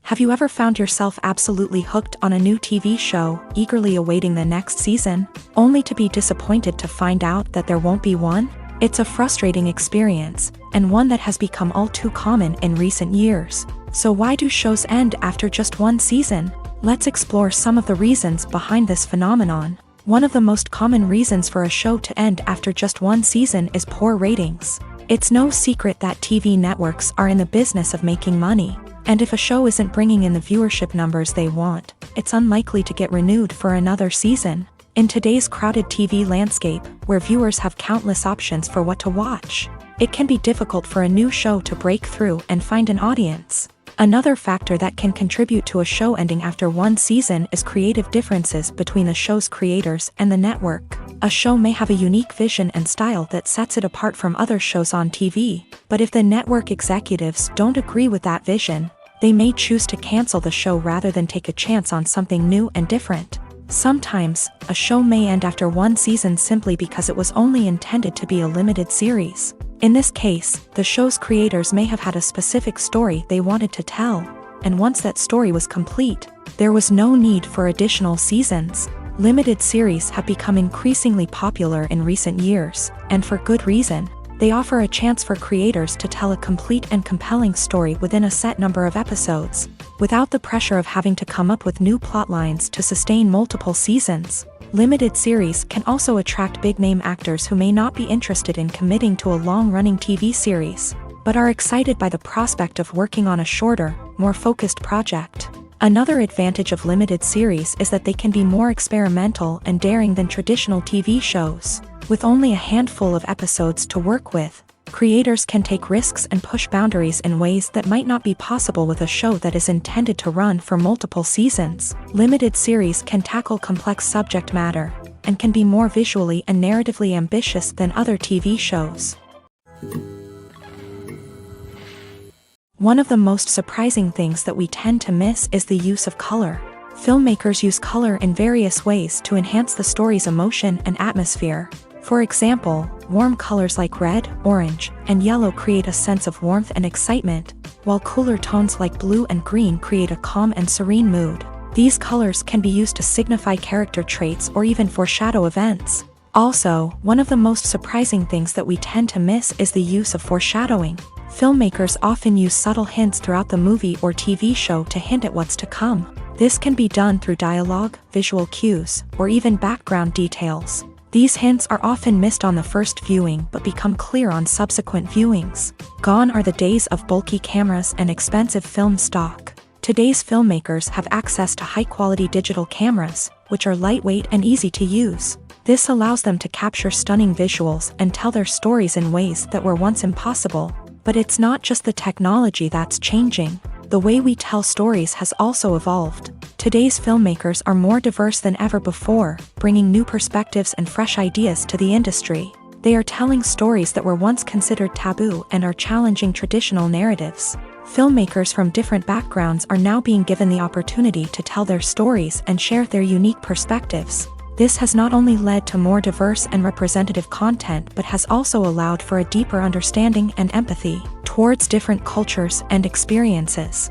Have you ever found yourself absolutely hooked on a new TV show, eagerly awaiting the next season, only to be disappointed to find out that there won't be one? It's a frustrating experience, and one that has become all too common in recent years. So why do shows end after just one season? Let's explore some of the reasons behind this phenomenon. One of the most common reasons for a show to end after just one season is poor ratings. It's no secret that TV networks are in the business of making money. And if a show isn't bringing in the viewership numbers they want, it's unlikely to get renewed for another season. In today's crowded TV landscape, where viewers have countless options for what to watch, it can be difficult for a new show to break through and find an audience. Another factor that can contribute to a show ending after one season is creative differences between the show's creators and the network. A show may have a unique vision and style that sets it apart from other shows on TV, but if the network executives don't agree with that vision, they may choose to cancel the show rather than take a chance on something new and different. Sometimes, a show may end after one season simply because it was only intended to be a limited series. In this case, the show's creators may have had a specific story they wanted to tell, and once that story was complete, there was no need for additional seasons. Limited series have become increasingly popular in recent years, and for good reason. They offer a chance for creators to tell a complete and compelling story within a set number of episodes, without the pressure of having to come up with new plotlines to sustain multiple seasons. Limited series can also attract big-name actors who may not be interested in committing to a long-running TV series, but are excited by the prospect of working on a shorter, more focused project. Another advantage of limited series is that they can be more experimental and daring than traditional TV shows. With only a handful of episodes to work with, creators can take risks and push boundaries in ways that might not be possible with a show that is intended to run for multiple seasons. Limited series can tackle complex subject matter, and can be more visually and narratively ambitious than other TV shows. One of the most surprising things that we tend to miss is the use of color. Filmmakers use color in various ways to enhance the story's emotion and atmosphere. For example, warm colors like red, orange, and yellow create a sense of warmth and excitement, while cooler tones like blue and green create a calm and serene mood. These colors can be used to signify character traits or even foreshadow events. Also, one of the most surprising things that we tend to miss is the use of foreshadowing. Filmmakers often use subtle hints throughout the movie or TV show to hint at what's to come. This can be done through dialogue, visual cues, or even background details. These hints are often missed on the first viewing but become clear on subsequent viewings. Gone are the days of bulky cameras and expensive film stock. Today's filmmakers have access to high-quality digital cameras, which are lightweight and easy to use. This allows them to capture stunning visuals and tell their stories in ways that were once impossible. But it's not just the technology that's changing. The way we tell stories has also evolved. Today's filmmakers are more diverse than ever before, bringing new perspectives and fresh ideas to the industry. They are telling stories that were once considered taboo and are challenging traditional narratives. Filmmakers from different backgrounds are now being given the opportunity to tell their stories and share their unique perspectives. This has not only led to more diverse and representative content but has also allowed for a deeper understanding and empathy towards different cultures and experiences.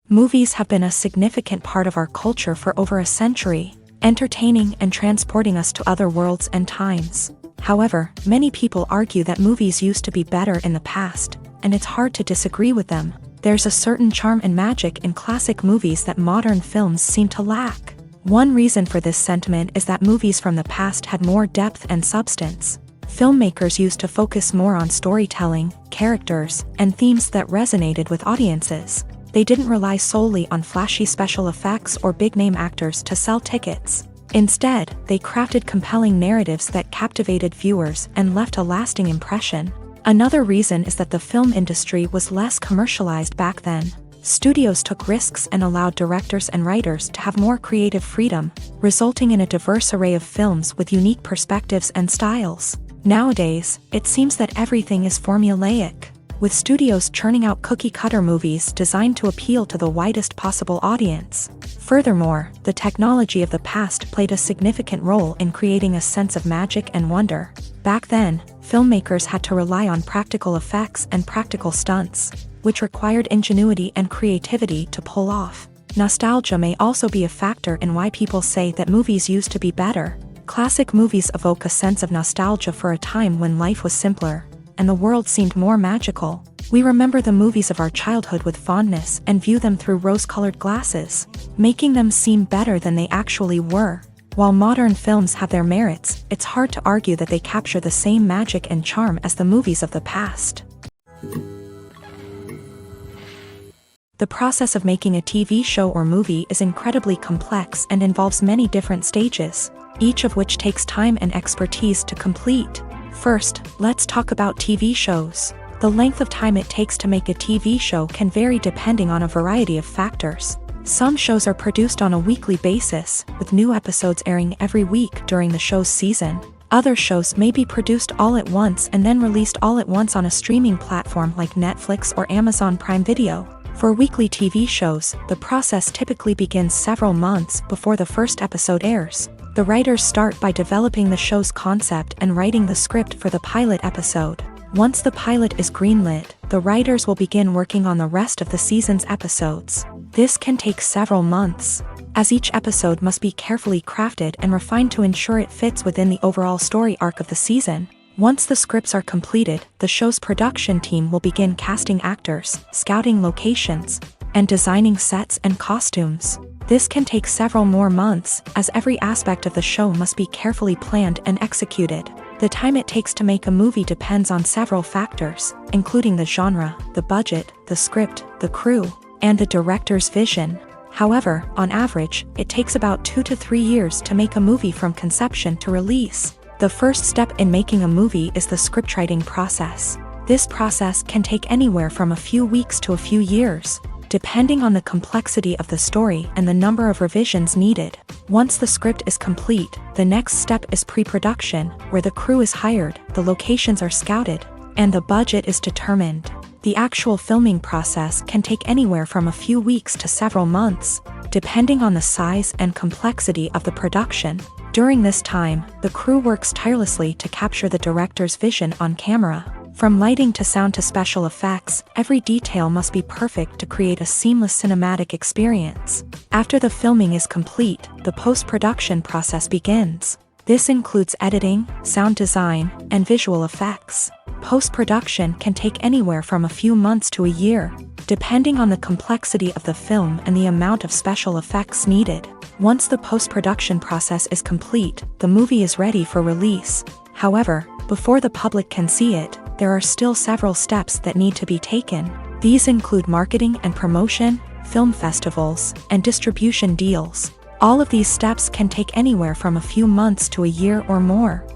Movies have been a significant part of our culture for over a century, entertaining and transporting us to other worlds and times. However, many people argue that movies used to be better in the past, and it's hard to disagree with them. There's a certain charm and magic in classic movies that modern films seem to lack. One reason for this sentiment is that movies from the past had more depth and substance. Filmmakers used to focus more on storytelling, characters, and themes that resonated with audiences. They didn't rely solely on flashy special effects or big-name actors to sell tickets. Instead, they crafted compelling narratives that captivated viewers and left a lasting impression. Another reason is that the film industry was less commercialized back then. Studios took risks and allowed directors and writers to have more creative freedom, resulting in a diverse array of films with unique perspectives and styles. Nowadays, it seems that everything is formulaic, with studios churning out cookie-cutter movies designed to appeal to the widest possible audience. Furthermore, the technology of the past played a significant role in creating a sense of magic and wonder. Back then, filmmakers had to rely on practical effects and practical stunts, which required ingenuity and creativity to pull off. Nostalgia may also be a factor in why people say that movies used to be better. Classic movies evoke a sense of nostalgia for a time when life was simpler, and the world seemed more magical. We remember the movies of our childhood with fondness and view them through rose-colored glasses, making them seem better than they actually were. While modern films have their merits, it's hard to argue that they capture the same magic and charm as the movies of the past. The process of making a TV show or movie is incredibly complex and involves many different stages, each of which takes time and expertise to complete. First, let's talk about TV shows. The length of time it takes to make a TV show can vary depending on a variety of factors. Some shows are produced on a weekly basis, with new episodes airing every week during the show's season. Other shows may be produced all at once and then released all at once on a streaming platform like Netflix or Amazon Prime Video. For weekly TV shows, the process typically begins several months before the first episode airs. The writers start by developing the show's concept and writing the script for the pilot episode. Once the pilot is greenlit, the writers will begin working on the rest of the season's episodes. This can take several months, as each episode must be carefully crafted and refined to ensure it fits within the overall story arc of the season. Once the scripts are completed, the show's production team will begin casting actors, scouting locations, and designing sets and costumes. This can take several more months, as every aspect of the show must be carefully planned and executed. The time it takes to make a movie depends on several factors, including the genre, the budget, the script, the crew, and the director's vision. However, on average, it takes about 2 to 3 years to make a movie from conception to release. The first step in making a movie is the scriptwriting process. This process can take anywhere from a few weeks to a few years, depending on the complexity of the story and the number of revisions needed. Once the script is complete, the next step is pre-production, where the crew is hired, the locations are scouted, and the budget is determined. The actual filming process can take anywhere from a few weeks to several months, depending on the size and complexity of the production. During this time, the crew works tirelessly to capture the director's vision on camera. From lighting to sound to special effects, every detail must be perfect to create a seamless cinematic experience. After the filming is complete, the post-production process begins. This includes editing, sound design, and visual effects. Post-production can take anywhere from a few months to a year, depending on the complexity of the film and the amount of special effects needed. Once the post-production process is complete, the movie is ready for release. However, before the public can see it, there are still several steps that need to be taken. These include marketing and promotion, film festivals, and distribution deals. All of these steps can take anywhere from a few months to a year or more.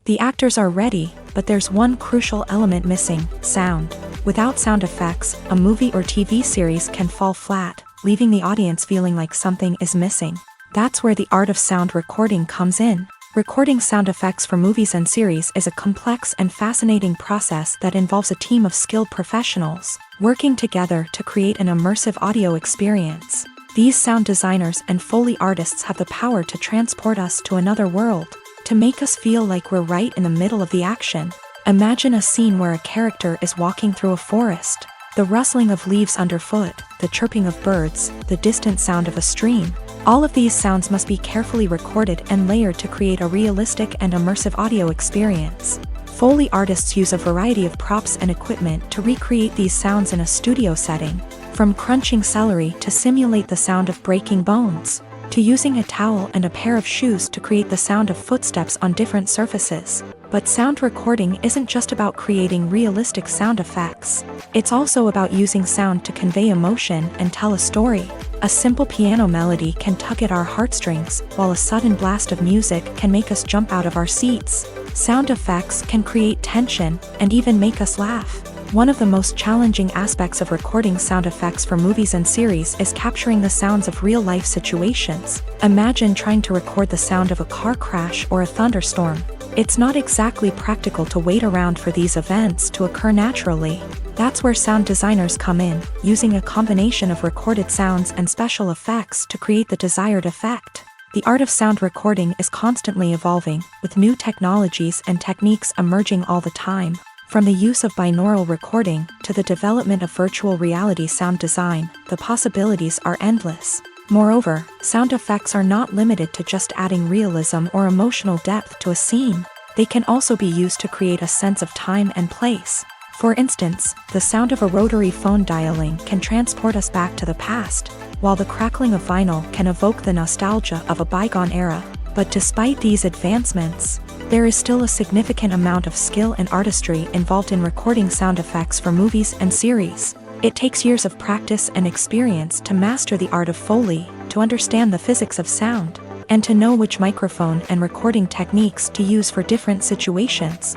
The actors are ready, but there's one crucial element missing: sound. Without sound effects, a movie or TV series can fall flat, leaving the audience feeling like something is missing. That's where the art of sound recording comes in. Recording sound effects for movies and series is a complex and fascinating process that involves a team of skilled professionals working together to create an immersive audio experience. These sound designers and Foley artists have the power to transport us to another world, to make us feel like we're right in the middle of the action. Imagine a scene where a character is walking through a forest. The rustling of leaves underfoot, the chirping of birds, the distant sound of a stream. All of these sounds must be carefully recorded and layered to create a realistic and immersive audio experience. Foley artists use a variety of props and equipment to recreate these sounds in a studio setting, from crunching celery to simulate the sound of breaking bones, to using a towel and a pair of shoes to create the sound of footsteps on different surfaces. But sound recording isn't just about creating realistic sound effects. It's also about using sound to convey emotion and tell a story. A simple piano melody can tug at our heartstrings, while a sudden blast of music can make us jump out of our seats. Sound effects can create tension and even make us laugh. One of the most challenging aspects of recording sound effects for movies and series is capturing the sounds of real-life situations. Imagine trying to record the sound of a car crash or a thunderstorm. It's not exactly practical to wait around for these events to occur naturally. That's where sound designers come in, using a combination of recorded sounds and special effects to create the desired effect. The art of sound recording is constantly evolving, with new technologies and techniques emerging all the time. From the use of binaural recording to the development of virtual reality sound design, the possibilities are endless. Moreover, sound effects are not limited to just adding realism or emotional depth to a scene. They can also be used to create a sense of time and place. For instance, the sound of a rotary phone dialing can transport us back to the past, while the crackling of vinyl can evoke the nostalgia of a bygone era. But despite these advancements, there is still a significant amount of skill and artistry involved in recording sound effects for movies and series. It takes years of practice and experience to master the art of Foley, to understand the physics of sound, and to know which microphone and recording techniques to use for different situations.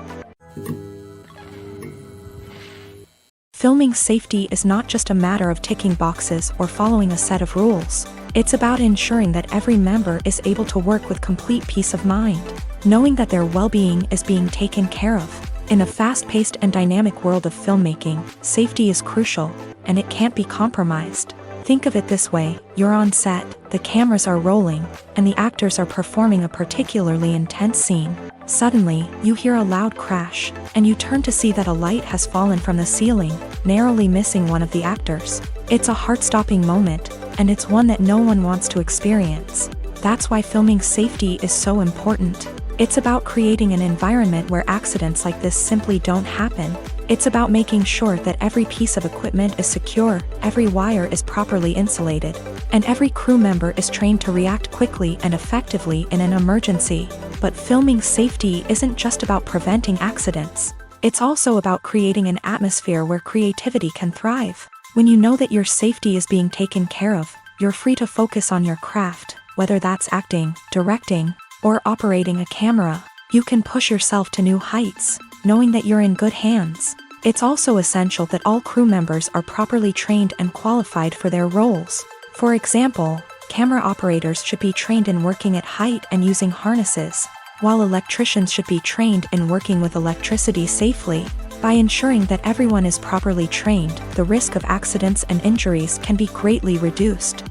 Filming safety is not just a matter of ticking boxes or following a set of rules. It's about ensuring that every member is able to work with complete peace of mind, knowing that their well-being is being taken care of. In a fast-paced and dynamic world of filmmaking, safety is crucial, and it can't be compromised. Think of it this way: you're on set, the cameras are rolling, and the actors are performing a particularly intense scene. Suddenly, you hear a loud crash, and you turn to see that a light has fallen from the ceiling, narrowly missing one of the actors. It's a heart-stopping moment, and it's one that no one wants to experience. That's why filming safety is so important. It's about creating an environment where accidents like this simply don't happen. It's about making sure that every piece of equipment is secure, every wire is properly insulated, and every crew member is trained to react quickly and effectively in an emergency. But filming safety isn't just about preventing accidents. It's also about creating an atmosphere where creativity can thrive. When you know that your safety is being taken care of, you're free to focus on your craft, whether that's acting, directing, or operating a camera. You can push yourself to new heights, knowing that you're in good hands. It's also essential that all crew members are properly trained and qualified for their roles. For example, camera operators should be trained in working at height and using harnesses, while electricians should be trained in working with electricity safely. By ensuring that everyone is properly trained, the risk of accidents and injuries can be greatly reduced.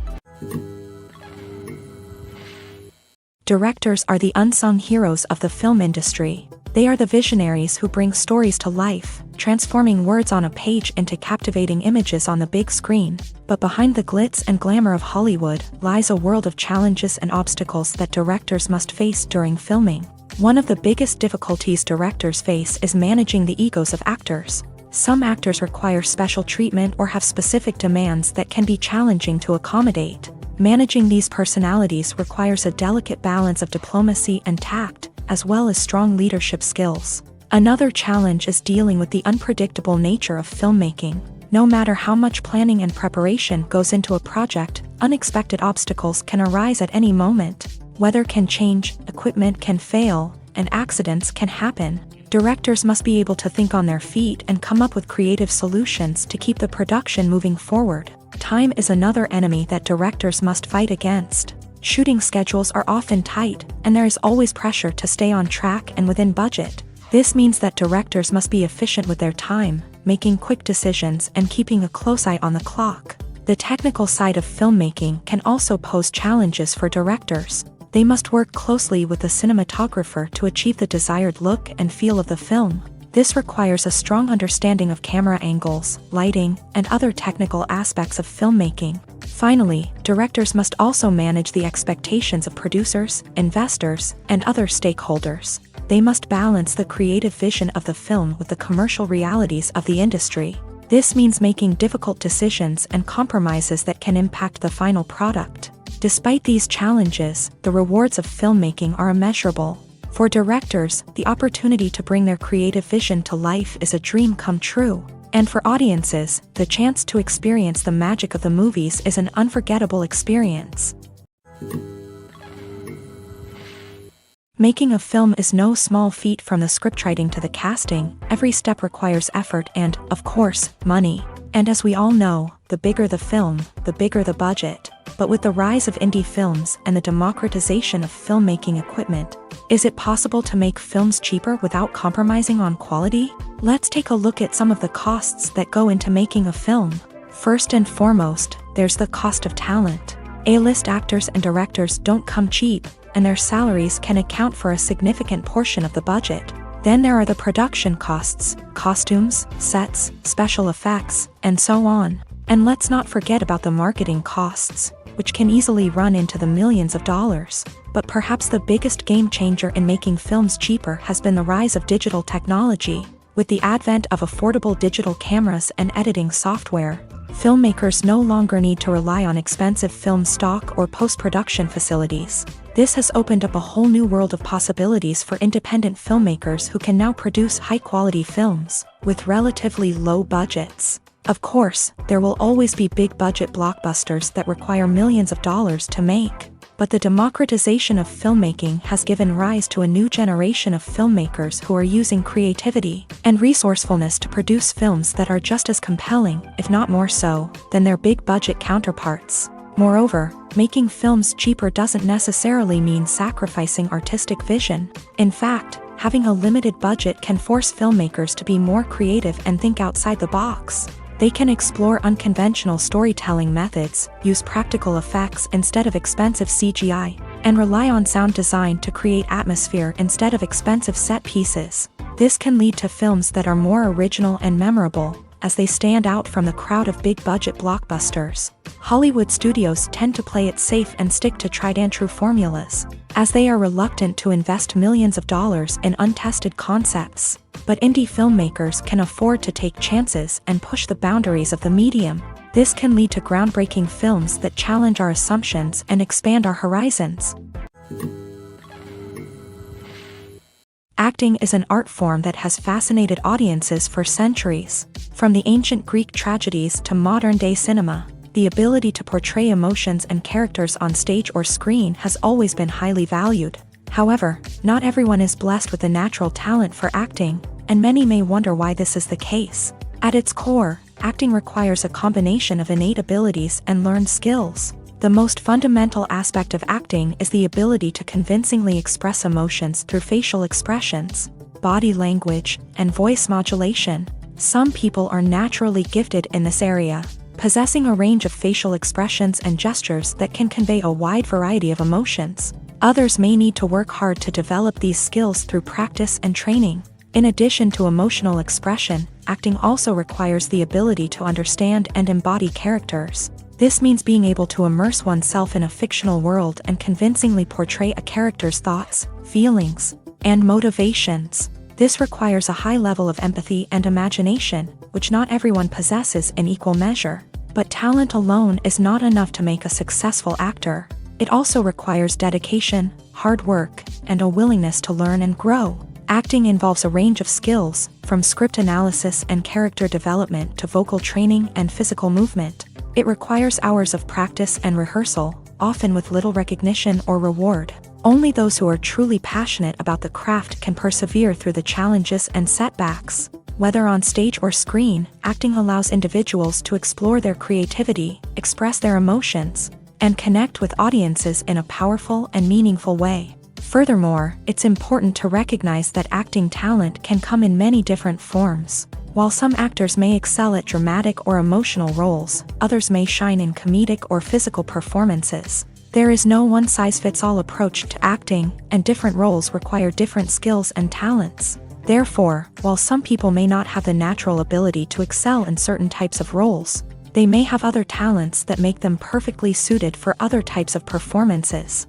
Directors are the unsung heroes of the film industry. They are the visionaries who bring stories to life, transforming words on a page into captivating images on the big screen. But behind the glitz and glamour of Hollywood lies a world of challenges and obstacles that directors must face during filming. One of the biggest difficulties directors face is managing the egos of actors. Some actors require special treatment or have specific demands that can be challenging to accommodate. Managing these personalities requires a delicate balance of diplomacy and tact, as well as strong leadership skills. Another challenge is dealing with the unpredictable nature of filmmaking. No matter how much planning and preparation goes into a project, unexpected obstacles can arise at any moment. Weather can change, equipment can fail, and accidents can happen. Directors must be able to think on their feet and come up with creative solutions to keep the production moving forward. Time is another enemy that directors must fight against. Shooting schedules are often tight, and there is always pressure to stay on track and within budget. This means that directors must be efficient with their time, making quick decisions and keeping a close eye on the clock. The technical side of filmmaking can also pose challenges for directors. They must work closely with the cinematographer to achieve the desired look and feel of the film. This requires a strong understanding of camera angles, lighting, and other technical aspects of filmmaking. Finally, directors must also manage the expectations of producers, investors, and other stakeholders. They must balance the creative vision of the film with the commercial realities of the industry. This means making difficult decisions and compromises that can impact the final product. Despite these challenges, the rewards of filmmaking are immeasurable. For directors, the opportunity to bring their creative vision to life is a dream come true. And for audiences, the chance to experience the magic of the movies is an unforgettable experience. Making a film is no small feat. From the scriptwriting to the casting, every step requires effort and, of course, money. And as we all know, the bigger the film, the bigger the budget. But with the rise of indie films and the democratization of filmmaking equipment, is it possible to make films cheaper without compromising on quality? Let's take a look at some of the costs that go into making a film. First and foremost, there's the cost of talent. A-list actors and directors don't come cheap, and their salaries can account for a significant portion of the budget. Then there are the production costs, costumes, sets, special effects, and so on. And let's not forget about the marketing costs, which can easily run into the millions of dollars. But perhaps the biggest game changer in making films cheaper has been the rise of digital technology. With the advent of affordable digital cameras and editing software, filmmakers no longer need to rely on expensive film stock or post-production facilities. This has opened up a whole new world of possibilities for independent filmmakers who can now produce high-quality films with relatively low budgets. Of course, there will always be big-budget blockbusters that require millions of dollars to make. But the democratization of filmmaking has given rise to a new generation of filmmakers who are using creativity and resourcefulness to produce films that are just as compelling, if not more so, than their big-budget counterparts. Moreover, making films cheaper doesn't necessarily mean sacrificing artistic vision. In fact, having a limited budget can force filmmakers to be more creative and think outside the box. They can explore unconventional storytelling methods, use practical effects instead of expensive CGI, and rely on sound design to create atmosphere instead of expensive set pieces. This can lead to films that are more original and memorable, as they stand out from the crowd of big-budget blockbusters. Hollywood studios tend to play it safe and stick to tried-and-true formulas, as they are reluctant to invest millions of dollars in untested concepts. But indie filmmakers can afford to take chances and push the boundaries of the medium. This can lead to groundbreaking films that challenge our assumptions and expand our horizons. Acting is an art form that has fascinated audiences for centuries. From the ancient Greek tragedies to modern-day cinema, the ability to portray emotions and characters on stage or screen has always been highly valued. However, not everyone is blessed with a natural talent for acting, and many may wonder why this is the case. At its core, acting requires a combination of innate abilities and learned skills. The most fundamental aspect of acting is the ability to convincingly express emotions through facial expressions, body language, and voice modulation. Some people are naturally gifted in this area, possessing a range of facial expressions and gestures that can convey a wide variety of emotions. Others may need to work hard to develop these skills through practice and training. In addition to emotional expression, acting also requires the ability to understand and embody characters. This means being able to immerse oneself in a fictional world and convincingly portray a character's thoughts, feelings, and motivations. This requires a high level of empathy and imagination, which not everyone possesses in equal measure. But talent alone is not enough to make a successful actor. It also requires dedication, hard work, and a willingness to learn and grow. Acting involves a range of skills, from script analysis and character development to vocal training and physical movement. It requires hours of practice and rehearsal, often with little recognition or reward. Only those who are truly passionate about the craft can persevere through the challenges and setbacks. Whether on stage or screen, acting allows individuals to explore their creativity, express their emotions, and connect with audiences in a powerful and meaningful way. Furthermore, it's important to recognize that acting talent can come in many different forms. While some actors may excel at dramatic or emotional roles, others may shine in comedic or physical performances. There is no one-size-fits-all approach to acting, and different roles require different skills and talents. Therefore, while some people may not have the natural ability to excel in certain types of roles, they may have other talents that make them perfectly suited for other types of performances.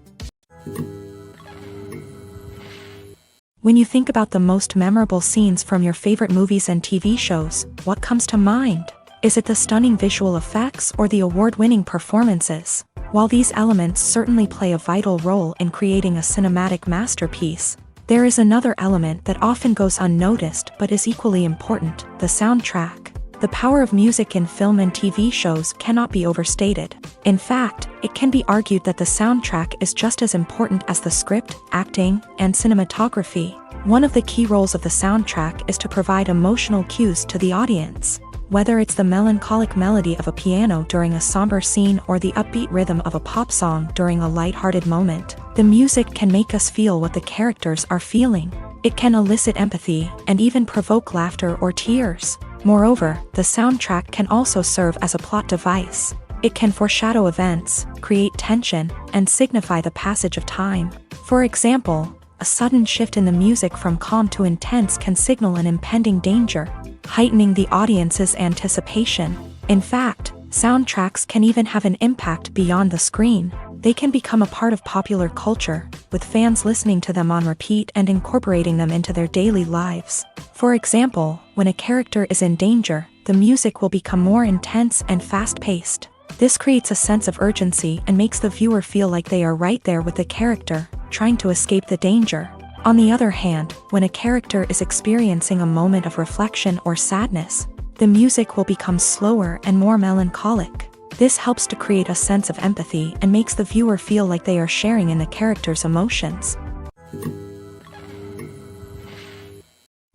When you think about the most memorable scenes from your favorite movies and TV shows, what comes to mind? Is it the stunning visual effects or the award-winning performances? While these elements certainly play a vital role in creating a cinematic masterpiece, there is another element that often goes unnoticed but is equally important: the soundtrack. The power of music in film and TV shows cannot be overstated. In fact, it can be argued that the soundtrack is just as important as the script, acting, and cinematography. One of the key roles of the soundtrack is to provide emotional cues to the audience. Whether it's the melancholic melody of a piano during a somber scene or the upbeat rhythm of a pop song during a light-hearted moment, the music can make us feel what the characters are feeling. It can elicit empathy and even provoke laughter or tears. Moreover, the soundtrack can also serve as a plot device. It can foreshadow events, create tension, and signify the passage of time. For example, a sudden shift in the music from calm to intense can signal an impending danger, heightening the audience's anticipation. In fact, soundtracks can even have an impact beyond the screen. They can become a part of popular culture, with fans listening to them on repeat and incorporating them into their daily lives. For example, when a character is in danger, the music will become more intense and fast-paced. This creates a sense of urgency and makes the viewer feel like they are right there with the character, trying to escape the danger. On the other hand, when a character is experiencing a moment of reflection or sadness, the music will become slower and more melancholic. This helps to create a sense of empathy and makes the viewer feel like they are sharing in the character's emotions.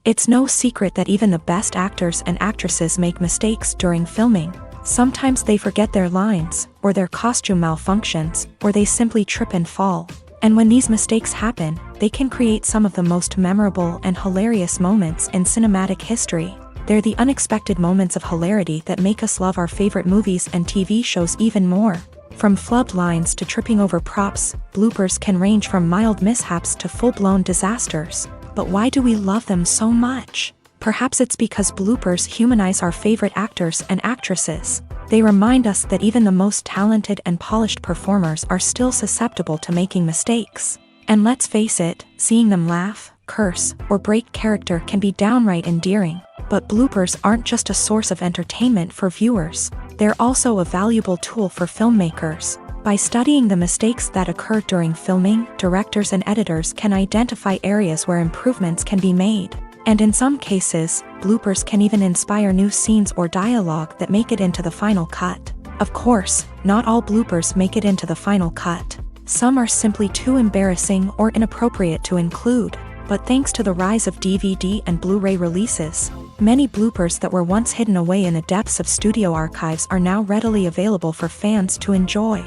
It's no secret that even the best actors and actresses make mistakes during filming. Sometimes they forget their lines, or their costume malfunctions, or they simply trip and fall. And when these mistakes happen, they can create some of the most memorable and hilarious moments in cinematic history. They're the unexpected moments of hilarity that make us love our favorite movies and TV shows even more. From flubbed lines to tripping over props, bloopers can range from mild mishaps to full-blown disasters. But why do we love them so much? Perhaps it's because bloopers humanize our favorite actors and actresses. They remind us that even the most talented and polished performers are still susceptible to making mistakes. And let's face it, seeing them laugh, curse, or break character can be downright endearing. But bloopers aren't just a source of entertainment for viewers. They're also a valuable tool for filmmakers. By studying the mistakes that occur during filming, directors and editors can identify areas where improvements can be made. And in some cases, bloopers can even inspire new scenes or dialogue that make it into the final cut. Of course, not all bloopers make it into the final cut. Some are simply too embarrassing or inappropriate to include. But thanks to the rise of DVD and Blu-ray releases, many bloopers that were once hidden away in the depths of studio archives are now readily available for fans to enjoy.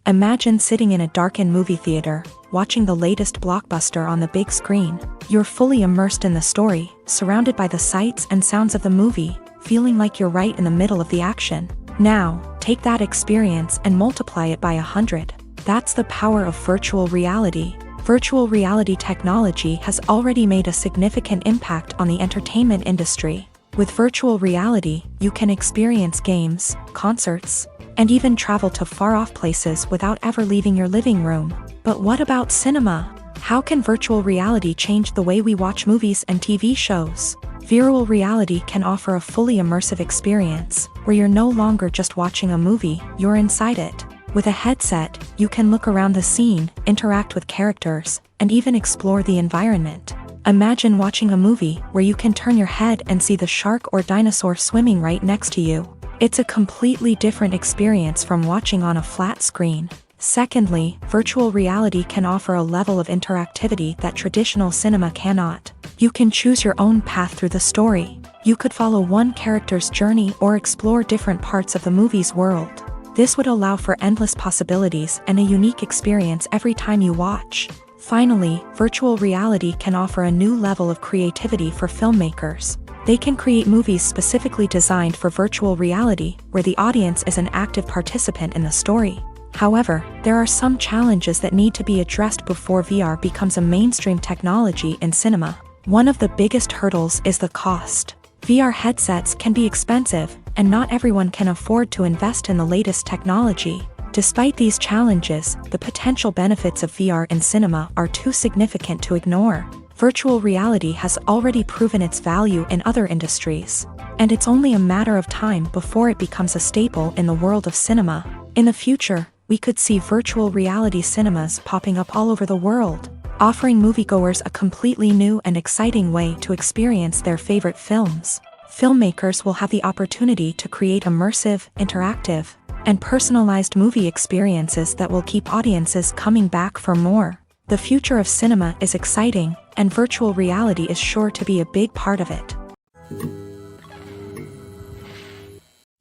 Imagine sitting in a darkened movie theater, watching the latest blockbuster on the big screen. You're fully immersed in the story, surrounded by the sights and sounds of the movie, feeling like you're right in the middle of the action. Now, take that experience and multiply it by 100. That's the power of virtual reality. Virtual reality technology has already made a significant impact on the entertainment industry. With virtual reality, you can experience games, concerts, and even travel to far-off places without ever leaving your living room. But what about cinema? How can virtual reality change the way we watch movies and TV shows? Virtual reality can offer a fully immersive experience, where you're no longer just watching a movie, you're inside it. With a headset, you can look around the scene, interact with characters, and even explore the environment. Imagine watching a movie where you can turn your head and see the shark or dinosaur swimming right next to you. It's a completely different experience from watching on a flat screen. Secondly, virtual reality can offer a level of interactivity that traditional cinema cannot. You can choose your own path through the story. You could follow one character's journey or explore different parts of the movie's world. This would allow for endless possibilities and a unique experience every time you watch. Finally, virtual reality can offer a new level of creativity for filmmakers. They can create movies specifically designed for virtual reality, where the audience is an active participant in the story. However, there are some challenges that need to be addressed before VR becomes a mainstream technology in cinema. One of the biggest hurdles is the cost. VR headsets can be expensive, and not everyone can afford to invest in the latest technology. Despite these challenges, the potential benefits of VR in cinema are too significant to ignore. Virtual reality has already proven its value in other industries, and it's only a matter of time before it becomes a staple in the world of cinema. In the future, we could see virtual reality cinemas popping up all over the world, offering moviegoers a completely new and exciting way to experience their favorite films. Filmmakers will have the opportunity to create immersive, interactive, and personalized movie experiences that will keep audiences coming back for more. The future of cinema is exciting, and virtual reality is sure to be a big part of it.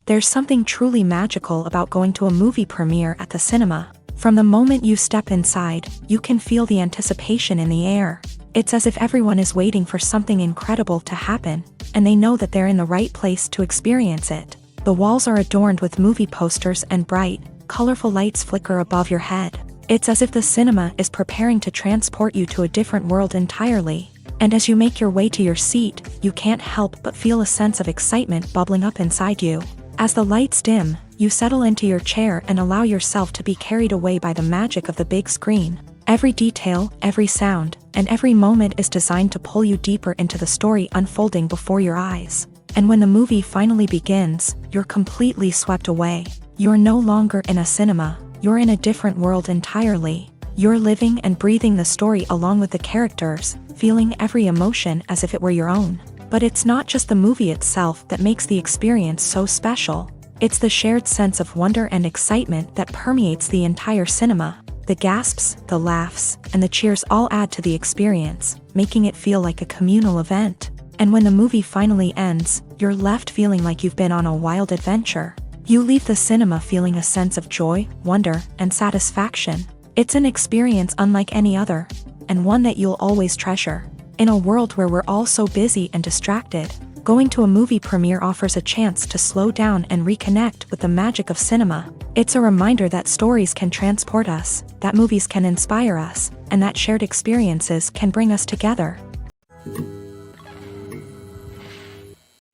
There's something truly magical about going to a movie premiere at the cinema. From the moment you step inside, you can feel the anticipation in the air. It's as if everyone is waiting for something incredible to happen, and they know that they're in the right place to experience it. The walls are adorned with movie posters and bright, colorful lights flicker above your head. It's as if the cinema is preparing to transport you to a different world entirely. And as you make your way to your seat, you can't help but feel a sense of excitement bubbling up inside you. As the lights dim, you settle into your chair and allow yourself to be carried away by the magic of the big screen. Every detail, every sound, and every moment is designed to pull you deeper into the story unfolding before your eyes. And when the movie finally begins, you're completely swept away. You're no longer in a cinema, you're in a different world entirely. You're living and breathing the story along with the characters, feeling every emotion as if it were your own. But it's not just the movie itself that makes the experience so special. It's the shared sense of wonder and excitement that permeates the entire cinema. The gasps, the laughs, and the cheers all add to the experience, making it feel like a communal event. And when the movie finally ends, you're left feeling like you've been on a wild adventure. You leave the cinema feeling a sense of joy, wonder, and satisfaction. It's an experience unlike any other, and one that you'll always treasure. In a world where we're all so busy and distracted, going to a movie premiere offers a chance to slow down and reconnect with the magic of cinema. It's a reminder that stories can transport us, that movies can inspire us, and that shared experiences can bring us together.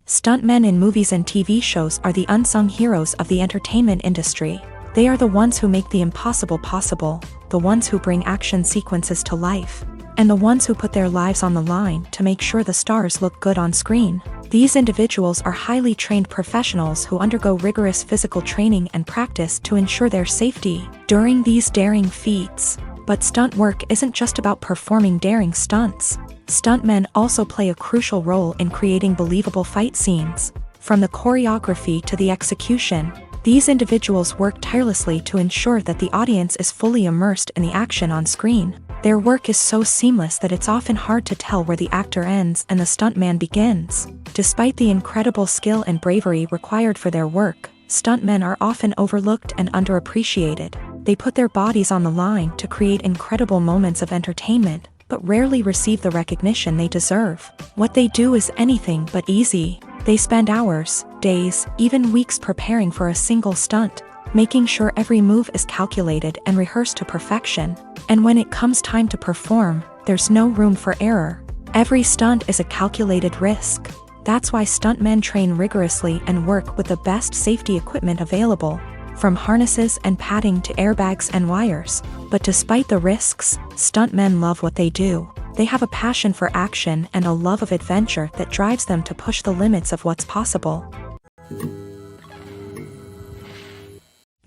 Stuntmen in movies and TV shows are the unsung heroes of the entertainment industry. They are the ones who make the impossible possible, the ones who bring action sequences to life, and the ones who put their lives on the line to make sure the stars look good on screen. These individuals are highly trained professionals who undergo rigorous physical training and practice to ensure their safety during these daring feats. But stunt work isn't just about performing daring stunts. Stuntmen also play a crucial role in creating believable fight scenes. From the choreography to the execution, these individuals work tirelessly to ensure that the audience is fully immersed in the action on screen. Their work is so seamless that it's often hard to tell where the actor ends and the stuntman begins. Despite the incredible skill and bravery required for their work, stuntmen are often overlooked and underappreciated. They put their bodies on the line to create incredible moments of entertainment, but rarely receive the recognition they deserve. What they do is anything but easy. They spend hours, days, even weeks preparing for a single stunt, making sure every move is calculated and rehearsed to perfection. And when it comes time to perform, there's no room for error. Every stunt is a calculated risk. That's why stuntmen train rigorously and work with the best safety equipment available, from harnesses and padding to airbags and wires. But despite the risks, stuntmen love what they do. They have a passion for action and a love of adventure that drives them to push the limits of what's possible.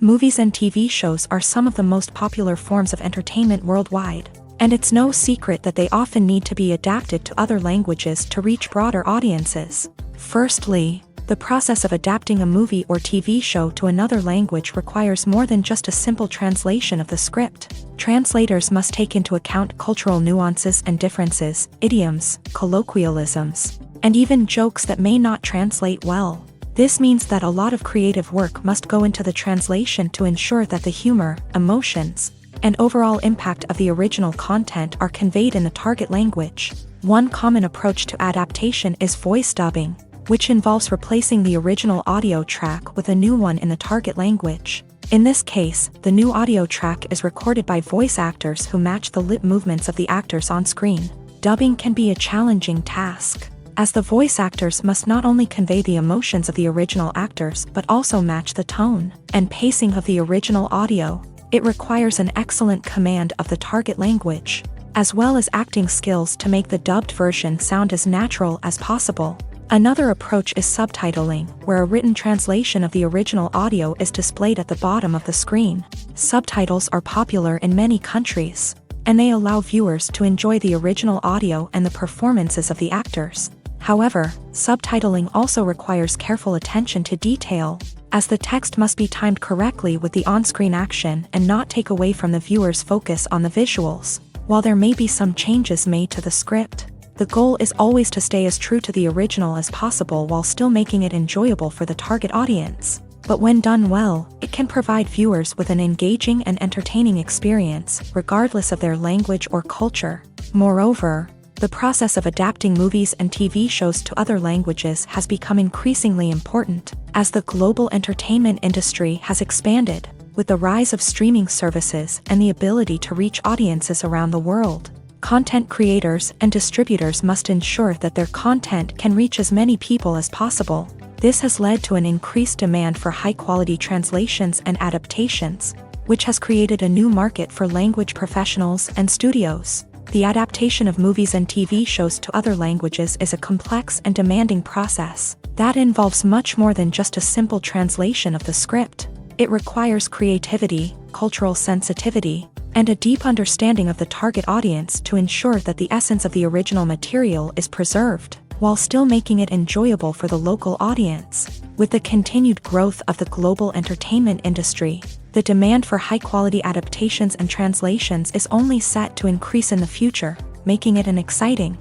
Movies and TV shows are some of the most popular forms of entertainment worldwide, and it's no secret that they often need to be adapted to other languages to reach broader audiences. Firstly, the process of adapting a movie or TV show to another language requires more than just a simple translation of the script. Translators must take into account cultural nuances and differences, idioms, colloquialisms, and even jokes that may not translate well. This means that a lot of creative work must go into the translation to ensure that the humor, emotions, and overall impact of the original content are conveyed in the target language. One common approach to adaptation is voice dubbing, which involves replacing the original audio track with a new one in the target language. In this case, the new audio track is recorded by voice actors who match the lip movements of the actors on screen. Dubbing can be a challenging task, as the voice actors must not only convey the emotions of the original actors but also match the tone and pacing of the original audio. It requires an excellent command of the target language, as well as acting skills to make the dubbed version sound as natural as possible. Another approach is subtitling, where a written translation of the original audio is displayed at the bottom of the screen. Subtitles are popular in many countries, and they allow viewers to enjoy the original audio and the performances of the actors. However, subtitling also requires careful attention to detail, as the text must be timed correctly with the on-screen action and not take away from the viewer's focus on the visuals. While there may be some changes made to the script, the goal is always to stay as true to the original as possible while still making it enjoyable for the target audience. But when done well, it can provide viewers with an engaging and entertaining experience, regardless of their language or culture. Moreover, the process of adapting movies and TV shows to other languages has become increasingly important, as the global entertainment industry has expanded, with the rise of streaming services and the ability to reach audiences around the world. Content creators and distributors must ensure that their content can reach as many people as possible. This has led to an increased demand for high-quality translations and adaptations, which has created a new market for language professionals and studios. The adaptation of movies and TV shows to other languages is a complex and demanding process that involves much more than just a simple translation of the script. It requires creativity, cultural sensitivity, and a deep understanding of the target audience to ensure that the essence of the original material is preserved. while still making it enjoyable for the local audience. With the continued growth of the global entertainment industry, the demand for high-quality adaptations and translations is only set to increase in the future, making it an exciting.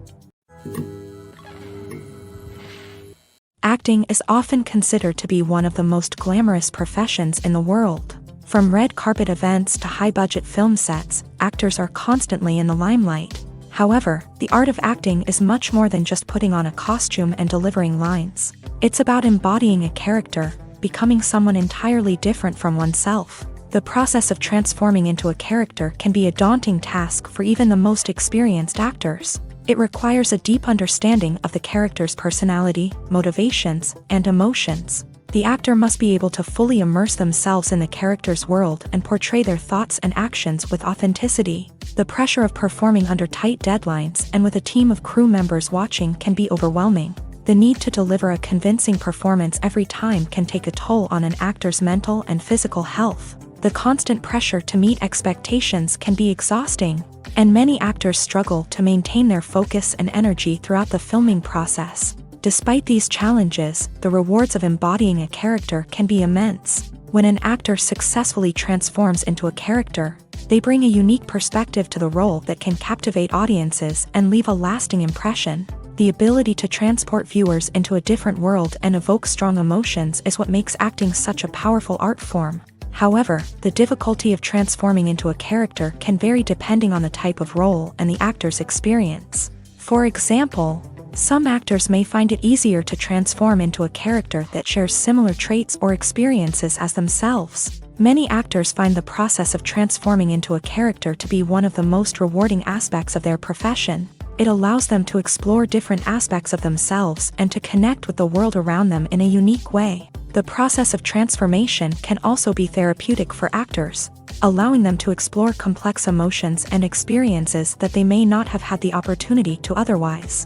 Acting is often considered to be one of the most glamorous professions in the world. From red carpet events to high-budget film sets, actors are constantly in the limelight. However, the art of acting is much more than just putting on a costume and delivering lines. It's about embodying a character, becoming someone entirely different from oneself. The process of transforming into a character can be a daunting task for even the most experienced actors. It requires a deep understanding of the character's personality, motivations, and emotions. The actor must be able to fully immerse themselves in the character's world and portray their thoughts and actions with authenticity. The pressure of performing under tight deadlines and with a team of crew members watching can be overwhelming. The need to deliver a convincing performance every time can take a toll on an actor's mental and physical health. The constant pressure to meet expectations can be exhausting, and many actors struggle to maintain their focus and energy throughout the filming process. Despite these challenges, the rewards of embodying a character can be immense. When an actor successfully transforms into a character, they bring a unique perspective to the role that can captivate audiences and leave a lasting impression. The ability to transport viewers into a different world and evoke strong emotions is what makes acting such a powerful art form. However, the difficulty of transforming into a character can vary depending on the type of role and the actor's experience. For example, some actors may find it easier to transform into a character that shares similar traits or experiences as themselves. Many actors find the process of transforming into a character to be one of the most rewarding aspects of their profession. It allows them to explore different aspects of themselves and to connect with the world around them in a unique way. The process of transformation can also be therapeutic for actors, allowing them to explore complex emotions and experiences that they may not have had the opportunity to otherwise.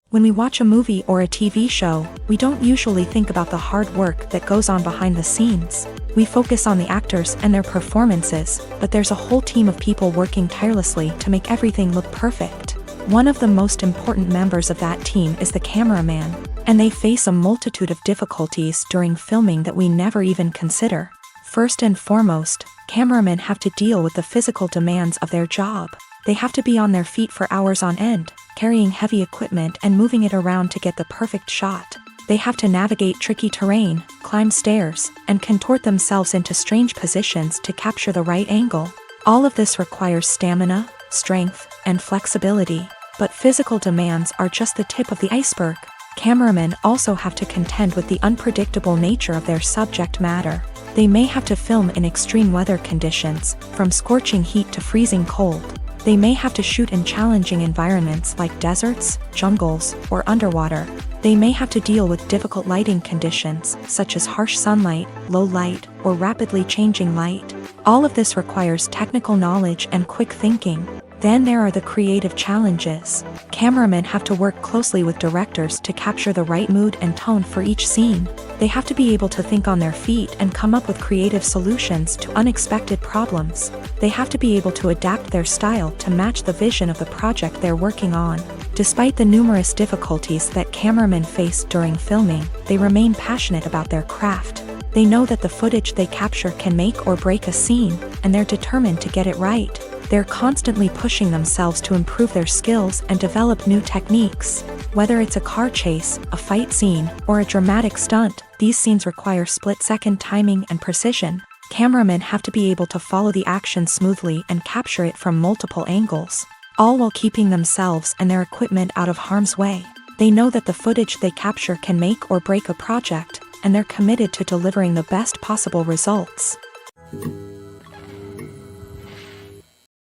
When we watch a movie or a TV show, we don't usually think about the hard work that goes on behind the scenes. We focus on the actors and their performances, but there's a whole team of people working tirelessly to make everything look perfect. One of the most important members of that team is the cameraman, and they face a multitude of difficulties during filming that we never even consider. First and foremost, cameramen have to deal with the physical demands of their job. They have to be on their feet for hours on end, carrying heavy equipment and moving it around to get the perfect shot. They have to navigate tricky terrain, climb stairs, and contort themselves into strange positions to capture the right angle. All of this requires stamina, strength, and flexibility. But physical demands are just the tip of the iceberg. Cameramen also have to contend with the unpredictable nature of their subject matter. They may have to film in extreme weather conditions, from scorching heat to freezing cold. They may have to shoot in challenging environments like deserts, jungles, or underwater. They may have to deal with difficult lighting conditions, such as harsh sunlight, low light, or rapidly changing light. All of this requires technical knowledge and quick thinking. Then there are the creative challenges. Cameramen have to work closely with directors to capture the right mood and tone for each scene. They have to be able to think on their feet and come up with creative solutions to unexpected problems. They have to be able to adapt their style to match the vision of the project they're working on. Despite the numerous difficulties that cameramen face during filming, they remain passionate about their craft. They know that the footage they capture can make or break a scene, and they're determined to get it right. They're constantly pushing themselves to improve their skills and develop new techniques. Whether it's a car chase, a fight scene, or a dramatic stunt, these scenes require split-second timing and precision. Cameramen have to be able to follow the action smoothly and capture it from multiple angles, all while keeping themselves and their equipment out of harm's way. They know that the footage they capture can make or break a project, and they're committed to delivering the best possible results.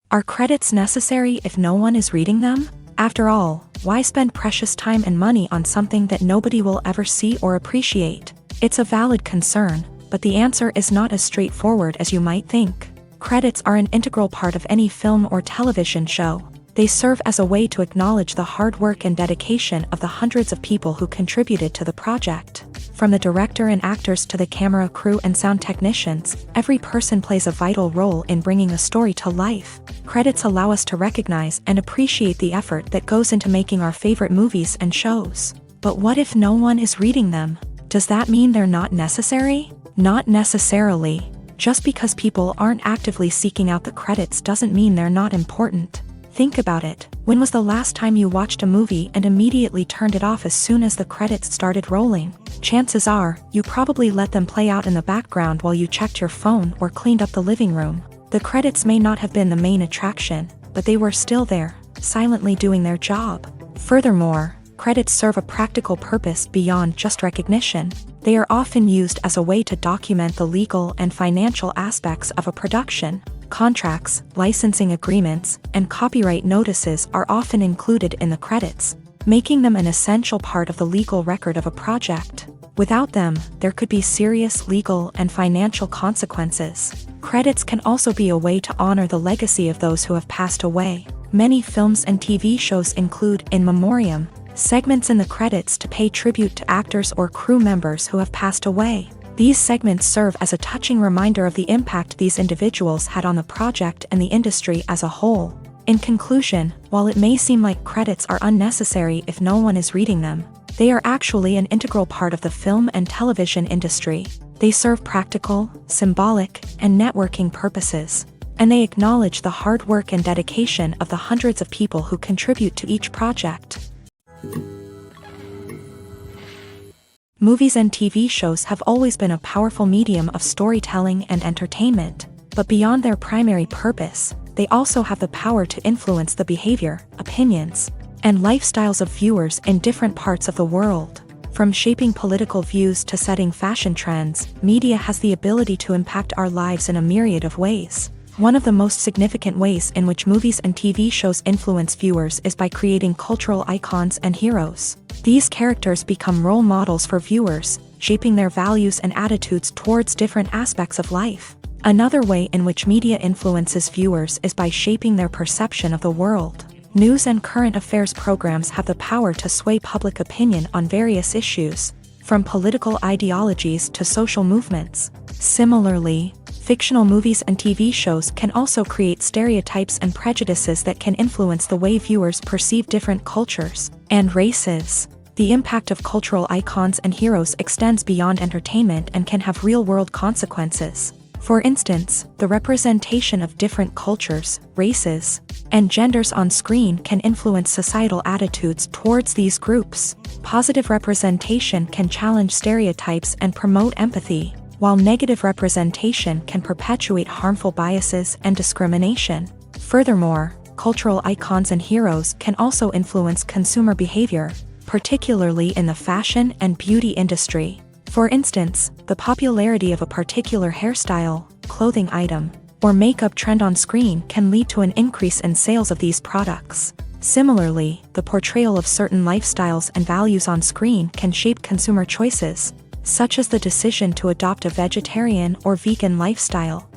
Are credits necessary if no one is reading them? After all, why spend precious time and money on something that nobody will ever see or appreciate? It's a valid concern, but the answer is not as straightforward as you might think. Credits are an integral part of any film or television show. They serve as a way to acknowledge the hard work and dedication of the hundreds of people who contributed to the project. From the director and actors to the camera crew and sound technicians, every person plays a vital role in bringing a story to life. Credits allow us to recognize and appreciate the effort that goes into making our favorite movies and shows. But what if no one is reading them? Does that mean they're not necessary? Not necessarily. Just because people aren't actively seeking out the credits doesn't mean they're not important. Think about it. When was the last time you watched a movie and immediately turned it off as soon as the credits started rolling? Chances are, you probably let them play out in the background while you checked your phone or cleaned up the living room. The credits may not have been the main attraction, but they were still there, silently doing their job. Furthermore, credits serve a practical purpose beyond just recognition. They are often used as a way to document the legal and financial aspects of a production. Contracts, licensing agreements, and copyright notices are often included in the credits, making them an essential part of the legal record of a project. Without them, there could be serious legal and financial consequences. Credits can also be a way to honor the legacy of those who have passed away. Many films and TV shows include in memoriam segments in the credits to pay tribute to actors or crew members who have passed away. These segments serve as a touching reminder of the impact these individuals had on the project and the industry as a whole. In conclusion, while it may seem like credits are unnecessary if no one is reading them, they are actually an integral part of the film and television industry. They serve practical, symbolic, and networking purposes, and they acknowledge the hard work and dedication of the hundreds of people who contribute to each project. Movies and TV shows have always been a powerful medium of storytelling and entertainment, but beyond their primary purpose, they also have the power to influence the behavior, opinions, and lifestyles of viewers in different parts of the world. From shaping political views to setting fashion trends, media has the ability to impact our lives in a myriad of ways. One of the most significant ways in which movies and TV shows influence viewers is by creating cultural icons and heroes. These characters become role models for viewers, shaping their values and attitudes towards different aspects of life. Another way in which media influences viewers is by shaping their perception of the world. News and current affairs programs have the power to sway public opinion on various issues, from political ideologies to social movements. Similarly, fictional movies and TV shows can also create stereotypes and prejudices that can influence the way viewers perceive different cultures and races. The impact of cultural icons and heroes extends beyond entertainment and can have real-world consequences. For instance, the representation of different cultures, races, and genders on screen can influence societal attitudes towards these groups. Positive representation can challenge stereotypes and promote empathy, while negative representation can perpetuate harmful biases and discrimination. Furthermore, cultural icons and heroes can also influence consumer behavior, particularly in the fashion and beauty industry. For instance, the popularity of a particular hairstyle, clothing item, or makeup trend on screen can lead to an increase in sales of these products. Similarly, the portrayal of certain lifestyles and values on screen can shape consumer choices, such as the decision to adopt a vegetarian or vegan lifestyle.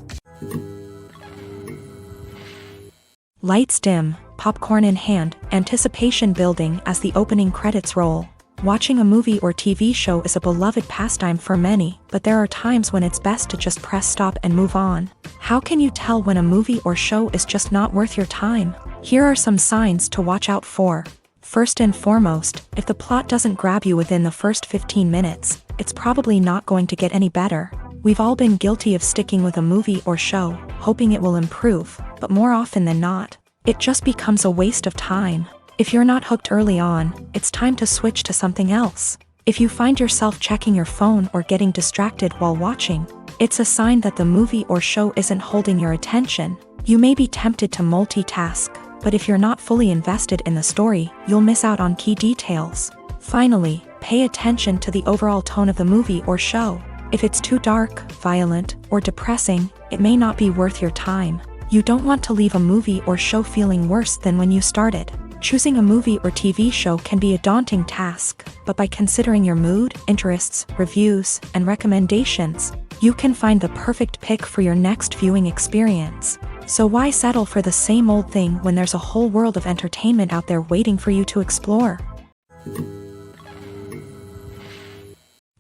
Lights dim, popcorn in hand, anticipation building as the opening credits roll. Watching a movie or TV show is a beloved pastime for many, but there are times when it's best to just press stop and move on. How can you tell when a movie or show is just not worth your time? Here are some signs to watch out for. First and foremost, if the plot doesn't grab you within the first 15 minutes, it's probably not going to get any better. We've all been guilty of sticking with a movie or show, hoping it will improve, but more often than not, it just becomes a waste of time. If you're not hooked early on, it's time to switch to something else. If you find yourself checking your phone or getting distracted while watching, it's a sign that the movie or show isn't holding your attention. You may be tempted to multitask, but if you're not fully invested in the story, you'll miss out on key details. Finally, pay attention to the overall tone of the movie or show. If it's too dark, violent, or depressing, it may not be worth your time. You don't want to leave a movie or show feeling worse than when you started. Choosing a movie or TV show can be a daunting task, but by considering your mood, interests, reviews, and recommendations, you can find the perfect pick for your next viewing experience. So why settle for the same old thing when there's a whole world of entertainment out there waiting for you to explore?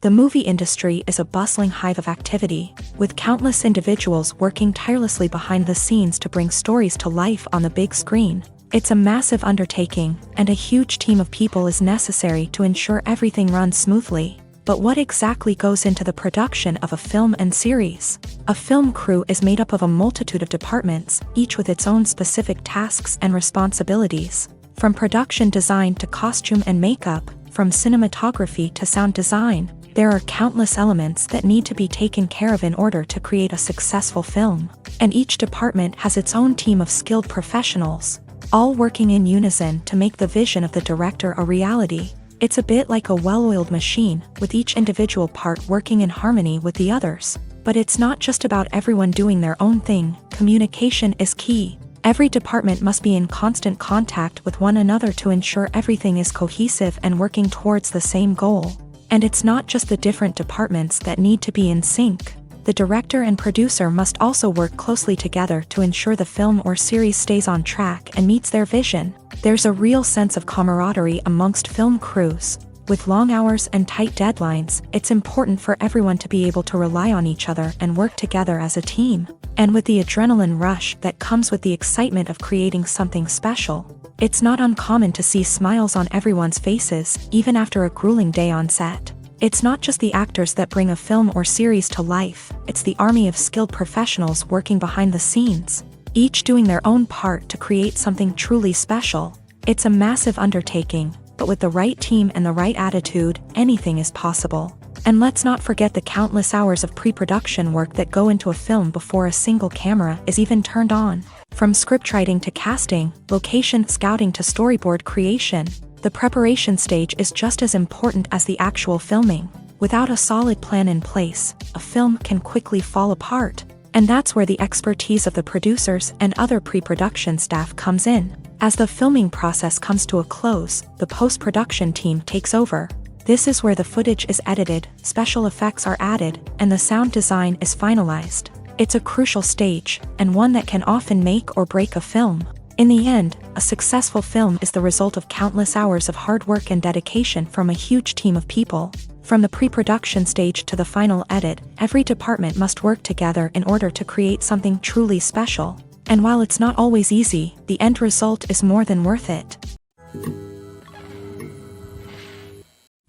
The movie industry is a bustling hive of activity, with countless individuals working tirelessly behind the scenes to bring stories to life on the big screen. It's a massive undertaking, and a huge team of people is necessary to ensure everything runs smoothly. But what exactly goes into the production of a film and series? A film crew is made up of a multitude of departments, each with its own specific tasks and responsibilities. From production design to costume and makeup, from cinematography to sound design, there are countless elements that need to be taken care of in order to create a successful film. And each department has its own team of skilled professionals, all working in unison to make the vision of the director a reality. It's a bit like a well-oiled machine, with each individual part working in harmony with the others. But it's not just about everyone doing their own thing. Communication is key. Every department must be in constant contact with one another to ensure everything is cohesive and working towards the same goal. And it's not just the different departments that need to be in sync. The director and producer must also work closely together to ensure the film or series stays on track and meets their vision. There's a real sense of camaraderie amongst film crews. With long hours and tight deadlines, it's important for everyone to be able to rely on each other and work together as a team. And with the adrenaline rush that comes with the excitement of creating something special, it's not uncommon to see smiles on everyone's faces, even after a grueling day on set. It's not just the actors that bring a film or series to life, it's the army of skilled professionals working behind the scenes, each doing their own part to create something truly special. It's a massive undertaking, but with the right team and the right attitude, anything is possible. And let's not forget the countless hours of pre-production work that go into a film before a single camera is even turned on. From scriptwriting to casting, location scouting to storyboard creation, the preparation stage is just as important as the actual filming. Without a solid plan in place, a film can quickly fall apart. And that's where the expertise of the producers and other pre-production staff comes in. As the filming process comes to a close, the post-production team takes over. This is where the footage is edited, special effects are added, and the sound design is finalized. It's a crucial stage, and one that can often make or break a film. In the end, a successful film is the result of countless hours of hard work and dedication from a huge team of people. From the pre-production stage to the final edit, every department must work together in order to create something truly special. And while it's not always easy, the end result is more than worth it.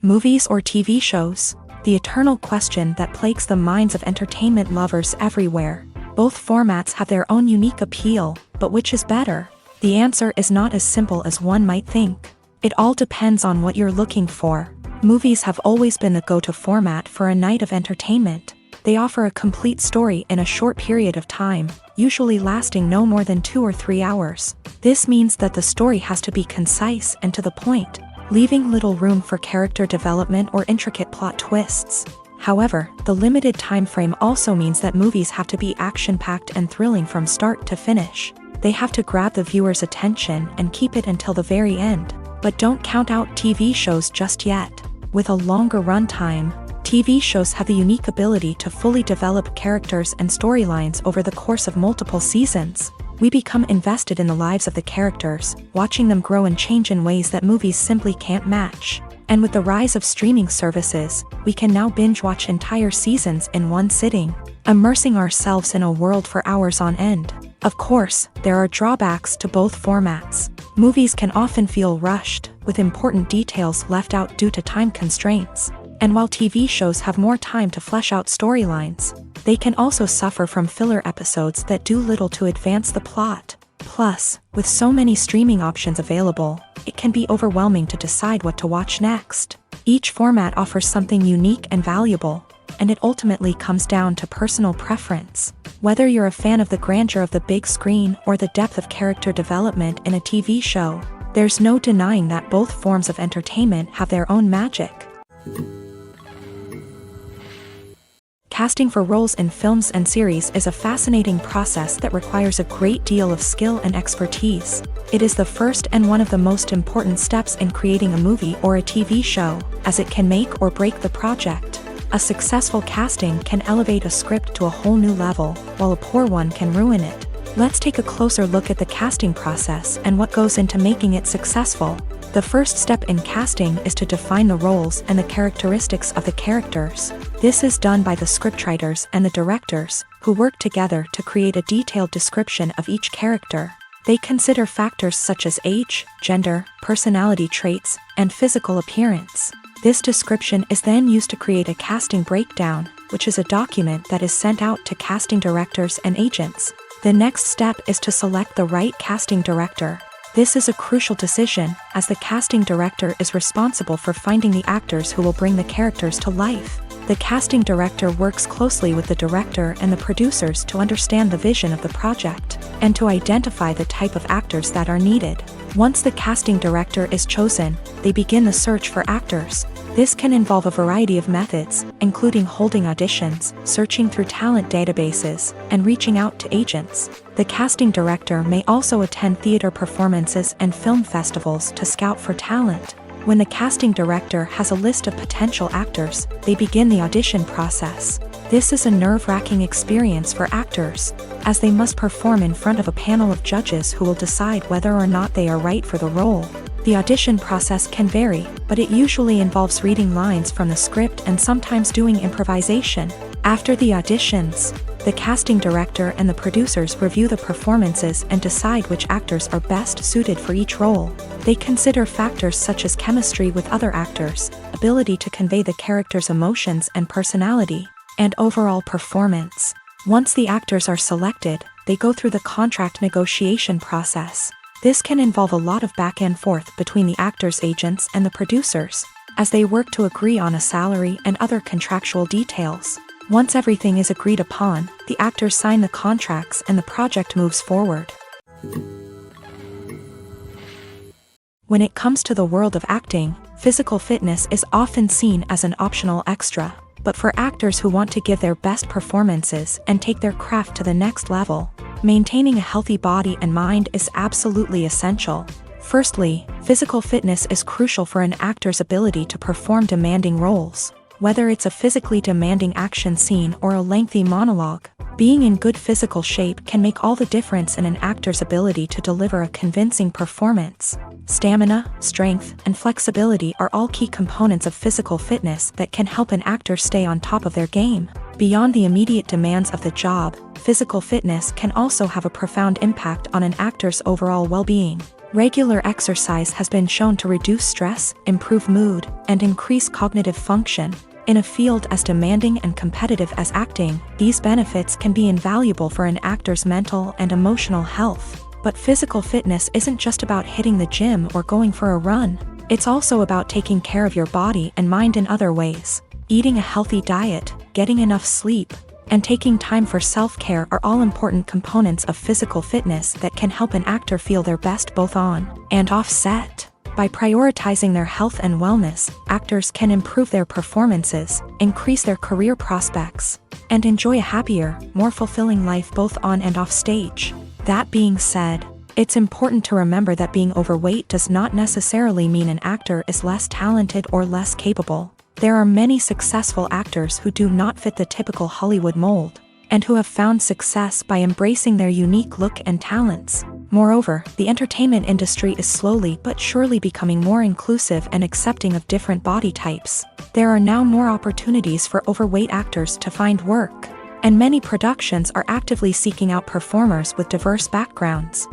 Movies or TV shows? The eternal question that plagues the minds of entertainment lovers everywhere. Both formats have their own unique appeal, but which is better? The answer is not as simple as one might think. It all depends on what you're looking for. Movies have always been the go-to format for a night of entertainment. They offer a complete story in a short period of time, usually lasting no more than 2 or 3 hours. This means that the story has to be concise and to the point, leaving little room for character development or intricate plot twists. However, the limited time frame also means that movies have to be action-packed and thrilling from start to finish. They have to grab the viewer's attention and keep it until the very end. But don't count out TV shows just yet. With a longer runtime, TV shows have the unique ability to fully develop characters and storylines over the course of multiple seasons. We become invested in the lives of the characters, watching them grow and change in ways that movies simply can't match. And with the rise of streaming services, we can now binge-watch entire seasons in one sitting, immersing ourselves in a world for hours on end. Of course, there are drawbacks to both formats. Movies can often feel rushed, with important details left out due to time constraints. And while TV shows have more time to flesh out storylines, they can also suffer from filler episodes that do little to advance the plot. Plus, with so many streaming options available, it can be overwhelming to decide what to watch next. Each format offers something unique and valuable, and it ultimately comes down to personal preference. Whether you're a fan of the grandeur of the big screen or the depth of character development in a TV show, there's no denying that both forms of entertainment have their own magic. Casting for roles in films and series is a fascinating process that requires a great deal of skill and expertise. It is the first and one of the most important steps in creating a movie or a TV show, as it can make or break the project. A successful casting can elevate a script to a whole new level, while a poor one can ruin it. Let's take a closer look at the casting process and what goes into making it successful. The first step in casting is to define the roles and the characteristics of the characters. This is done by the scriptwriters and the directors, who work together to create a detailed description of each character. They consider factors such as age, gender, personality traits, and physical appearance. This description is then used to create a casting breakdown, which is a document that is sent out to casting directors and agents. The next step is to select the right casting director. This is a crucial decision, as the casting director is responsible for finding the actors who will bring the characters to life. The casting director works closely with the director and the producers to understand the vision of the project, and to identify the type of actors that are needed. Once the casting director is chosen, they begin the search for actors. This can involve a variety of methods, including holding auditions, searching through talent databases, and reaching out to agents. The casting director may also attend theater performances and film festivals to scout for talent. When the casting director has a list of potential actors, they begin the audition process. This is a nerve-wracking experience for actors, as they must perform in front of a panel of judges who will decide whether or not they are right for the role. The audition process can vary, but it usually involves reading lines from the script and sometimes doing improvisation. After the auditions, the casting director and the producers review the performances and decide which actors are best suited for each role. They consider factors such as chemistry with other actors, ability to convey the character's emotions and personality, and overall performance. Once the actors are selected, they go through the contract negotiation process. This can involve a lot of back and forth between the actors' agents and the producers, as they work to agree on a salary and other contractual details. Once everything is agreed upon, the actors sign the contracts and the project moves forward. When it comes to the world of acting, physical fitness is often seen as an optional extra. But for actors who want to give their best performances and take their craft to the next level, maintaining a healthy body and mind is absolutely essential. Firstly, physical fitness is crucial for an actor's ability to perform demanding roles. Whether it's a physically demanding action scene or a lengthy monologue, being in good physical shape can make all the difference in an actor's ability to deliver a convincing performance. Stamina, strength, and flexibility are all key components of physical fitness that can help an actor stay on top of their game. Beyond the immediate demands of the job, physical fitness can also have a profound impact on an actor's overall well-being. Regular exercise has been shown to reduce stress, improve mood, and increase cognitive function. In a field as demanding and competitive as acting, these benefits can be invaluable for an actor's mental and emotional health. But physical fitness isn't just about hitting the gym or going for a run. It's also about taking care of your body and mind in other ways. Eating a healthy diet, getting enough sleep, and taking time for self-care are all important components of physical fitness that can help an actor feel their best both on and off set. By prioritizing their health and wellness, actors can improve their performances, increase their career prospects, and enjoy a happier, more fulfilling life both on and off stage. That being said, it's important to remember that being overweight does not necessarily mean an actor is less talented or less capable. There are many successful actors who do not fit the typical Hollywood mold, and who have found success by embracing their unique look and talents. Moreover, the entertainment industry is slowly but surely becoming more inclusive and accepting of different body types. There are now more opportunities for overweight actors to find work, and many productions are actively seeking out performers with diverse backgrounds.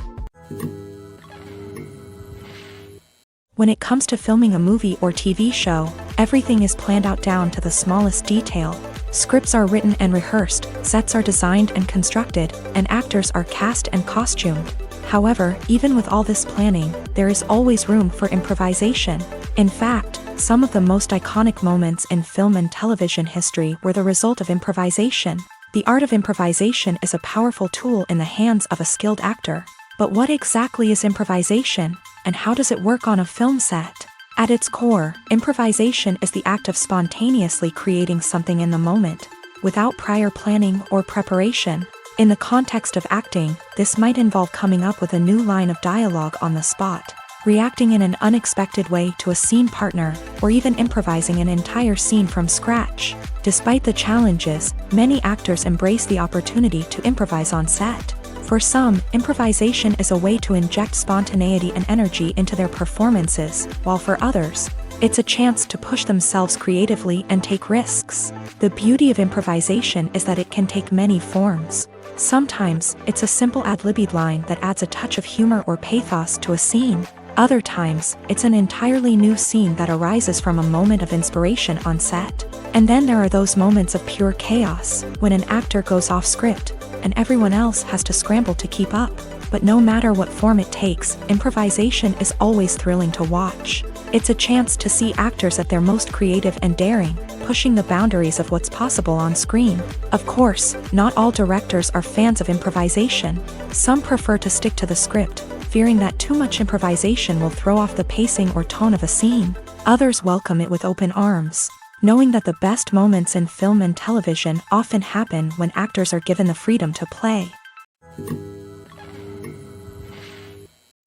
When it comes to filming a movie or TV show, everything is planned out down to the smallest detail. Scripts are written and rehearsed, sets are designed and constructed, and actors are cast and costumed. However, even with all this planning, there is always room for improvisation. In fact, some of the most iconic moments in film and television history were the result of improvisation. The art of improvisation is a powerful tool in the hands of a skilled actor. But what exactly is improvisation, and how does it work on a film set? At its core, improvisation is the act of spontaneously creating something in the moment, without prior planning or preparation. In the context of acting, this might involve coming up with a new line of dialogue on the spot, reacting in an unexpected way to a scene partner, or even improvising an entire scene from scratch. Despite the challenges, many actors embrace the opportunity to improvise on set. For some, improvisation is a way to inject spontaneity and energy into their performances, while for others, it's a chance to push themselves creatively and take risks. The beauty of improvisation is that it can take many forms. Sometimes, it's a simple ad-libbed line that adds a touch of humor or pathos to a scene. Other times, it's an entirely new scene that arises from a moment of inspiration on set. And then there are those moments of pure chaos, when an actor goes off script, and everyone else has to scramble to keep up. But no matter what form it takes, improvisation is always thrilling to watch. It's a chance to see actors at their most creative and daring, pushing the boundaries of what's possible on screen. Of course, not all directors are fans of improvisation. Some prefer to stick to the script, fearing that too much improvisation will throw off the pacing or tone of a scene. Others welcome it with open arms, knowing that the best moments in film and television often happen when actors are given the freedom to play.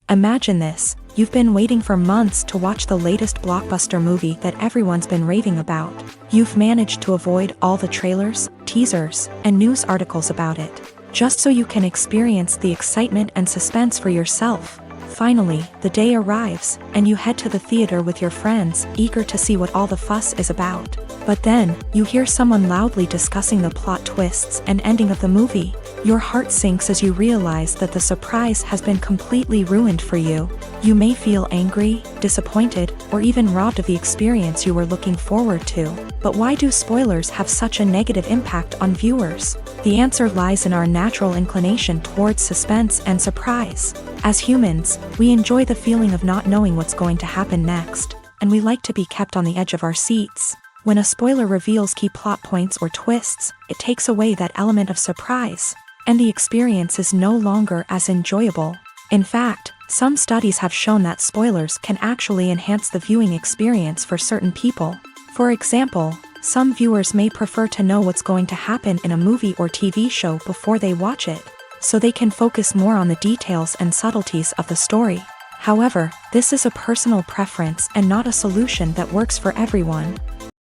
Imagine this. You've been waiting for months to watch the latest blockbuster movie that everyone's been raving about. You've managed to avoid all the trailers, teasers, and news articles about it, just so you can experience the excitement and suspense for yourself. Finally, the day arrives, and you head to the theater with your friends, eager to see what all the fuss is about. But then, you hear someone loudly discussing the plot twists and ending of the movie. Your heart sinks as you realize that the surprise has been completely ruined for you. You may feel angry, disappointed, or even robbed of the experience you were looking forward to. But why do spoilers have such a negative impact on viewers? The answer lies in our natural inclination towards suspense and surprise. As humans, we enjoy the feeling of not knowing what's going to happen next, and we like to be kept on the edge of our seats. When a spoiler reveals key plot points or twists, it takes away that element of surprise, and the experience is no longer as enjoyable. In fact, some studies have shown that spoilers can actually enhance the viewing experience for certain people. For example, some viewers may prefer to know what's going to happen in a movie or TV show before they watch it, so they can focus more on the details and subtleties of the story. However, this is a personal preference and not a solution that works for everyone.